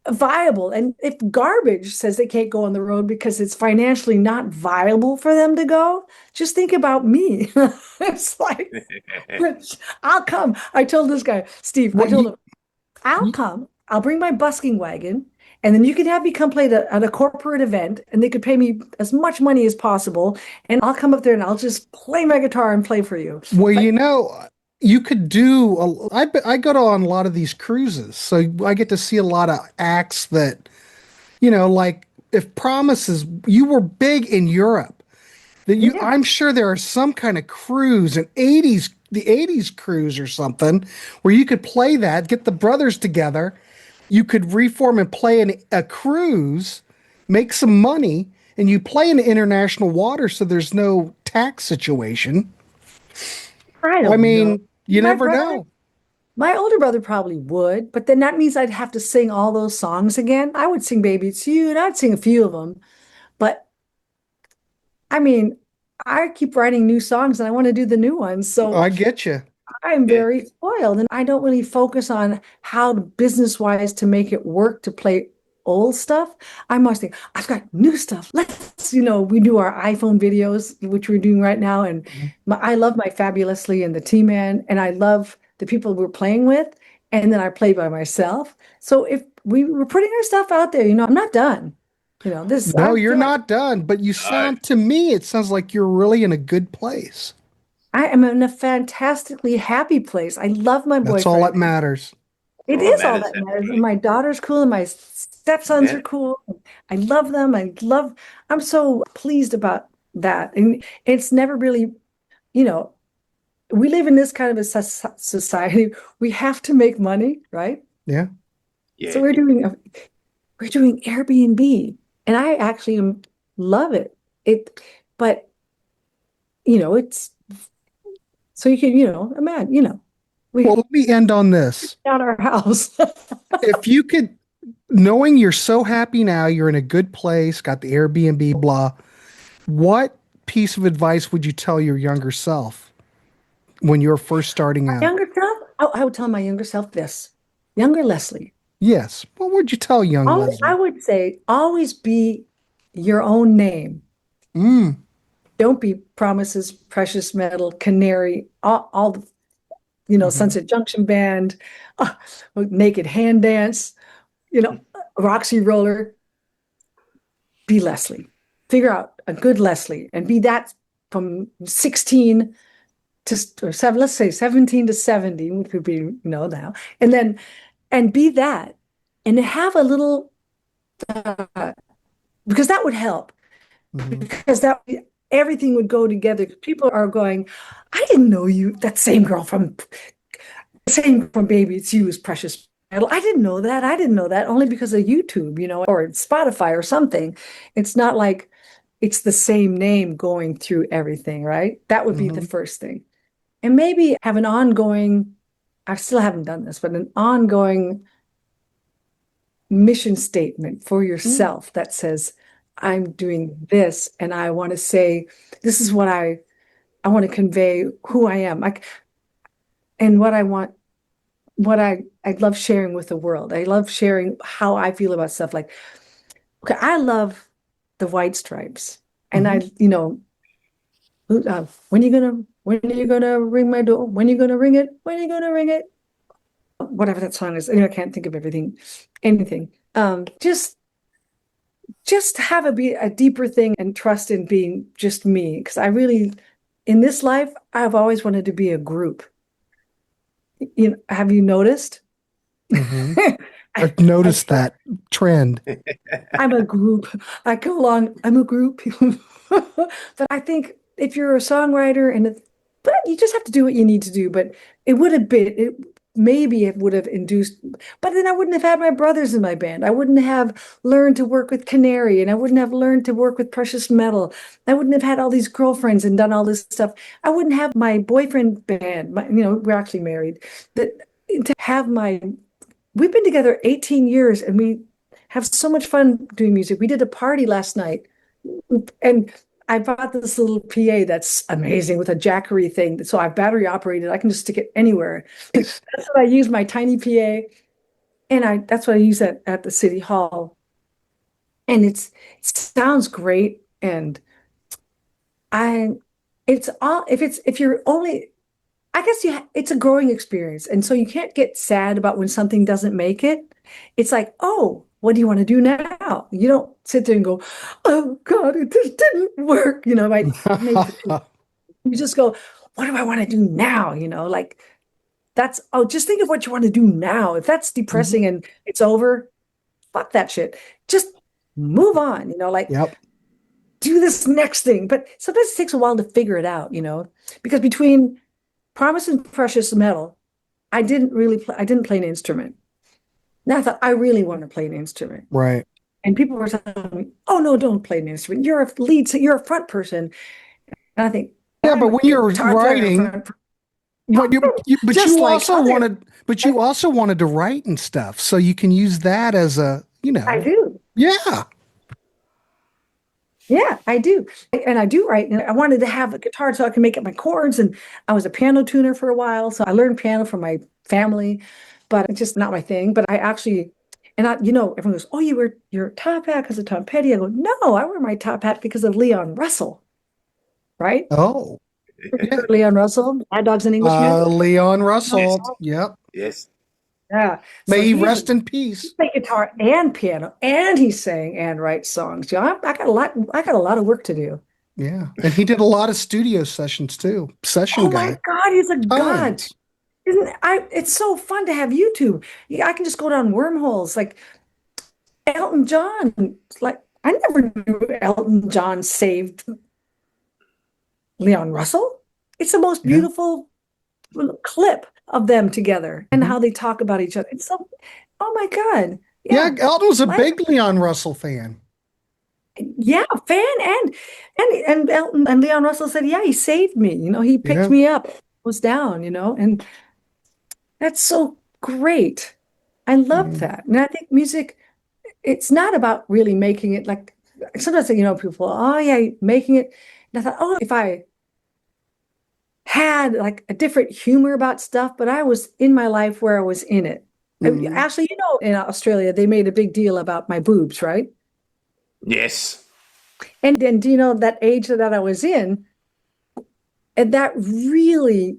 viable. And if Garbage says they can't go on the road because it's financially not viable for them to go, just think about me. It's like, I'll come. I told this guy, Steve, I told him, I'll come. I'll bring my busking wagon, and then you can have me come play at a corporate event, and they could pay me as much money as possible, and I'll come up there and I'll just play my guitar and play for you. Well, you could do. I go to on a lot of these cruises, so I get to see a lot of acts that, like if Promises, you were big in Europe. Yeah. I'm sure there are some kind of cruise the 80s cruise or something where you could play that, get the brothers together, you could reform and play a cruise, make some money, and you play in international water, so there's no tax situation. I don't know. You My never brother- know. My older brother probably would, but then that means I'd have to sing all those songs again. I would sing Baby It's You, and I'd sing a few of them. But I mean, I keep writing new songs and I want to do the new ones. So I get you. I'm very spoiled, and I don't really focus on how business-wise to make it work to play old stuff. I'm always thinking, I've got new stuff. We do our iPhone videos, which we're doing right now. And I love my Fabulously and the T-Man, and I love the people we're playing with. And then I play by myself. So if we're putting our stuff out there, I'm not done. No, you're not done, but to me, it sounds like you're really in a good place. I am in a fantastically happy place. I love my boyfriend. That's all that matters. It is all that matters. And my daughter's cool, and my stepsons are cool. I love them. I'm so pleased about that. And it's never really, we live in this kind of a society. We have to make money, right? Yeah. So we're doing Airbnb, and I actually love it. But it's so you can, imagine, Well, let me end on this. Down our house. If you could, knowing you're so happy now, you're in a good place, got the Airbnb, blah, what piece of advice would you tell your younger self when you were first starting out? Younger self? I would tell my younger self this. Younger Leslie. Yes. What would you tell young Leslie? I would say always be your own name. Don't be Promises, Precious Metal, Canary, all the, Sunset Junction Band, Naked Hand Dance, Roxy Roller. Be Leslie. Figure out a good Leslie and be that from 16 to 7, let's say 17 to 70, which would be, now. And be that and have a little, because that would help. Because everything would go together. People are going, I didn't know that same girl from Baby It's You is Precious Metal. I didn't know that only because of YouTube, or Spotify or something. It's not like it's the same name going through everything, right? That would be the first thing. And maybe have an ongoing, I still haven't done this, but an ongoing mission statement for yourself that says, I'm doing this, and I want to say, this is what I want to convey who I am, and what I want, I love sharing with the world. I love sharing how I feel about stuff. Like, okay, I love the White Stripes, and when are you gonna ring my door? When are you gonna ring it? When are you gonna ring it? Whatever that song is. I can't think of anything. Just have a deeper thing and trust in being just me. Because I really, in this life, I've always wanted to be a group. Have you noticed? I've noticed that trend. I'm a group. I come along. I'm a group. But I think if you're a songwriter but you just have to do what you need to do. But it would have been, maybe it would have induced, but then I wouldn't have had my brothers in my band. I wouldn't have learned to work with Canary, and I wouldn't have learned to work with Precious Metal. I wouldn't have had all these girlfriends and done all this stuff. I wouldn't have my boyfriend band. We're actually married. We've been together 18 years, and we have so much fun doing music. We did a party last night, and I bought this little PA that's amazing with a jackery thing. So I battery operated. I can just stick it anywhere. That's what I use, my tiny PA. And that's what I use at the city hall. And it sounds great. And it's a growing experience. And so you can't get sad about when something doesn't make it. It's like, oh, what do you want to do now? You don't sit there and go, oh God, it just didn't work. You just go, what do I want to do now? Just think of what you want to do now. If that's depressing and it's over, fuck that shit. Just move on, Yep. Do this next thing. But sometimes it takes a while to figure it out, because between Promise and Precious Metal, I didn't play an instrument. Now I thought, I really want to play an instrument. Right. And people were telling me, oh, no, don't play an instrument. You're a front person. And I think, yeah, but when you're writing, but you also wanted to write and stuff. So you can use that as a, I do. Yeah. Yeah, I do. And I do write. And I wanted to have a guitar so I can make up my chords. And I was a piano tuner for a while. So I learned piano from my family, but it's just not my thing. But I actually, everyone goes, oh, you wear your top hat because of Tom Petty. I go, no, I wear my top hat because of Leon Russell. Right? Oh. Leon Russell, Mad Dog's an Englishman. Leon Russell. Yep. Yes. Yeah. May he rest in peace. He played guitar and piano, and he sang and writes songs. I got a lot of work to do. Yeah. And he did a lot of studio sessions too. Guy. Oh my God, he's a god. It's so fun to have YouTube. I can just go down wormholes like Elton John. Like I never knew Elton John saved Leon Russell. It's the most beautiful clip of them together and how they talk about each other. It's so, oh my God. Yeah, Elton was a big Leon Russell fan. Yeah, fan and Elton and Leon Russell said, yeah, he saved me. He picked me up, was down, and that's so great. I love that. And I think music, it's not about really making it like sometimes people, oh yeah, making it. And I thought, oh, if I had like a different humor about stuff, but I was in my life where I was in it. Actually, in Australia, they made a big deal about my boobs, right? Yes. And then, that age that I was in, and that really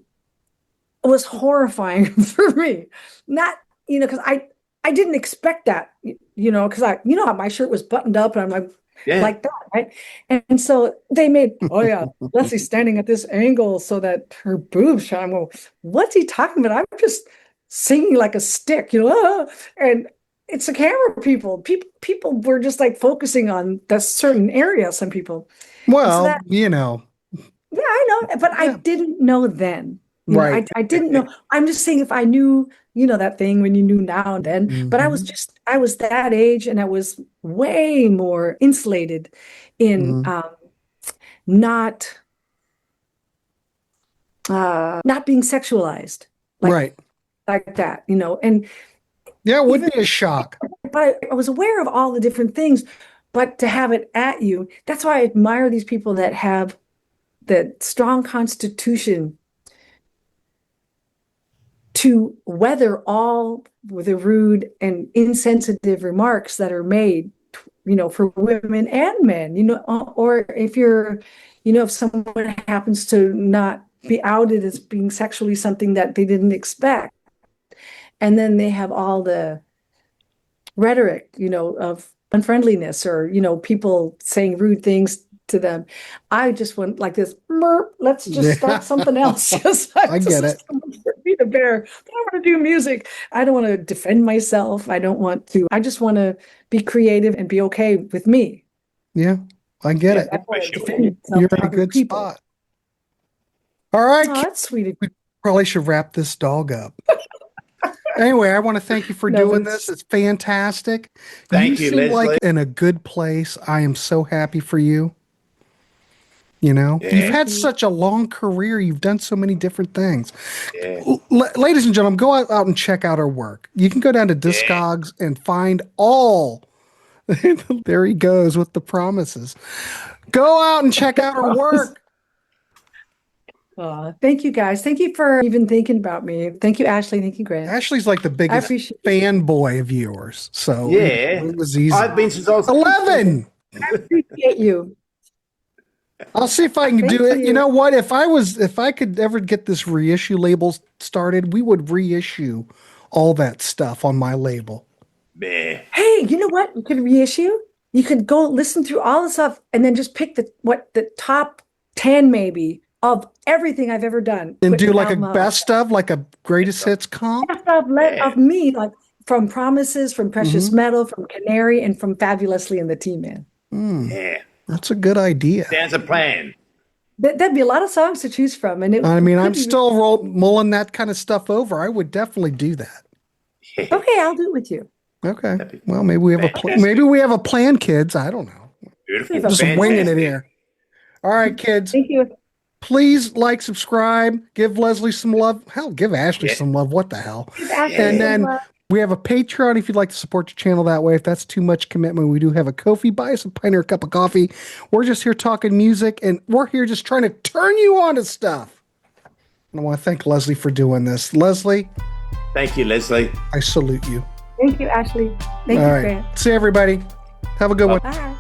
was horrifying for me. Not, because I didn't expect that, because how my shirt was buttoned up and I'm like, like that, right? And so they made, oh yeah, Leslie's standing at this angle so that her boobs shine. Well, what's he talking about? I'm just singing like a stick, and it's the camera people. People were just like focusing on that certain area. Some people. Well, Yeah, I know, but I didn't know then. Right. I didn't know. I'm just saying if I knew, that thing when you knew now and then, but I was that age and I was way more insulated in not being sexualized. Like that, and yeah, it would be a shock. But I was aware of all the different things, but to have it at you, that's why I admire these people that have the strong constitution to weather all the rude and insensitive remarks that are made, for women and men, or if you're, if someone happens to not be outed as being sexually something that they didn't expect. And then they have all the rhetoric, of unfriendliness or, people saying rude things to them. I just went like this, let's just start something else. I get it. be the bear. But I want to do music. I don't want to defend myself. I just want to be creative and be okay with me. Yeah, I get it. I don't want to defend myself You're to in a other good people. spot. All right, Oh, that's sweet. we probably should wrap this dog up. Anyway, I want to thank you for doing this. It's fantastic. Thank you, seem Leslie. like in a good place. I am so happy for you. You know, you've had such a long career. You've done so many different things. Yeah. Ladies and gentlemen, go out and check out her work. You can go down to Discogs and find all. There he goes with the promises. Go out and check out her work. Thank you, guys. Thank you for even thinking about me. Thank you, Ashley. Thank you, Grant. Ashley's like the biggest fanboy of yours. So it was easy. I've been since I was 11. I appreciate you. I'll see if I can do it. you. You know what? If I could ever get this reissue label started, we would reissue all that stuff on my label. Yeah. Hey, you know what? You could reissue. You could go listen through all the stuff and then just pick the top 10 maybe of everything I've ever done. And do like a best of, like a greatest hits comp? Best of me, like from Promises, from Precious Metal, from Canary, and from Fabulously and the T-Man. Yeah. That's a good idea. Sounds a plan. There'd be a lot of songs to choose from. And I'm still mulling that kind of stuff over. I would definitely do that. Okay, I'll do it with you. Okay. Well, maybe we have a plan, kids. I don't know. Beautiful. Just winging it here. All right, kids. Thank you. Please like, subscribe, give Leslie some love. Hell, give Ashley some love. What the hell? And then we have a Patreon if you'd like to support the channel that way. If that's too much commitment, we do have a Ko-fi. Buy us a pint or a cup of coffee. We're just here talking music, and we're here just trying to turn you on to stuff. And I want to thank Leslie for doing this. Leslie. Thank you, Leslie. I salute you. Thank you, Ashley. Thank you, Grant. See everybody. Have a good one. Bye.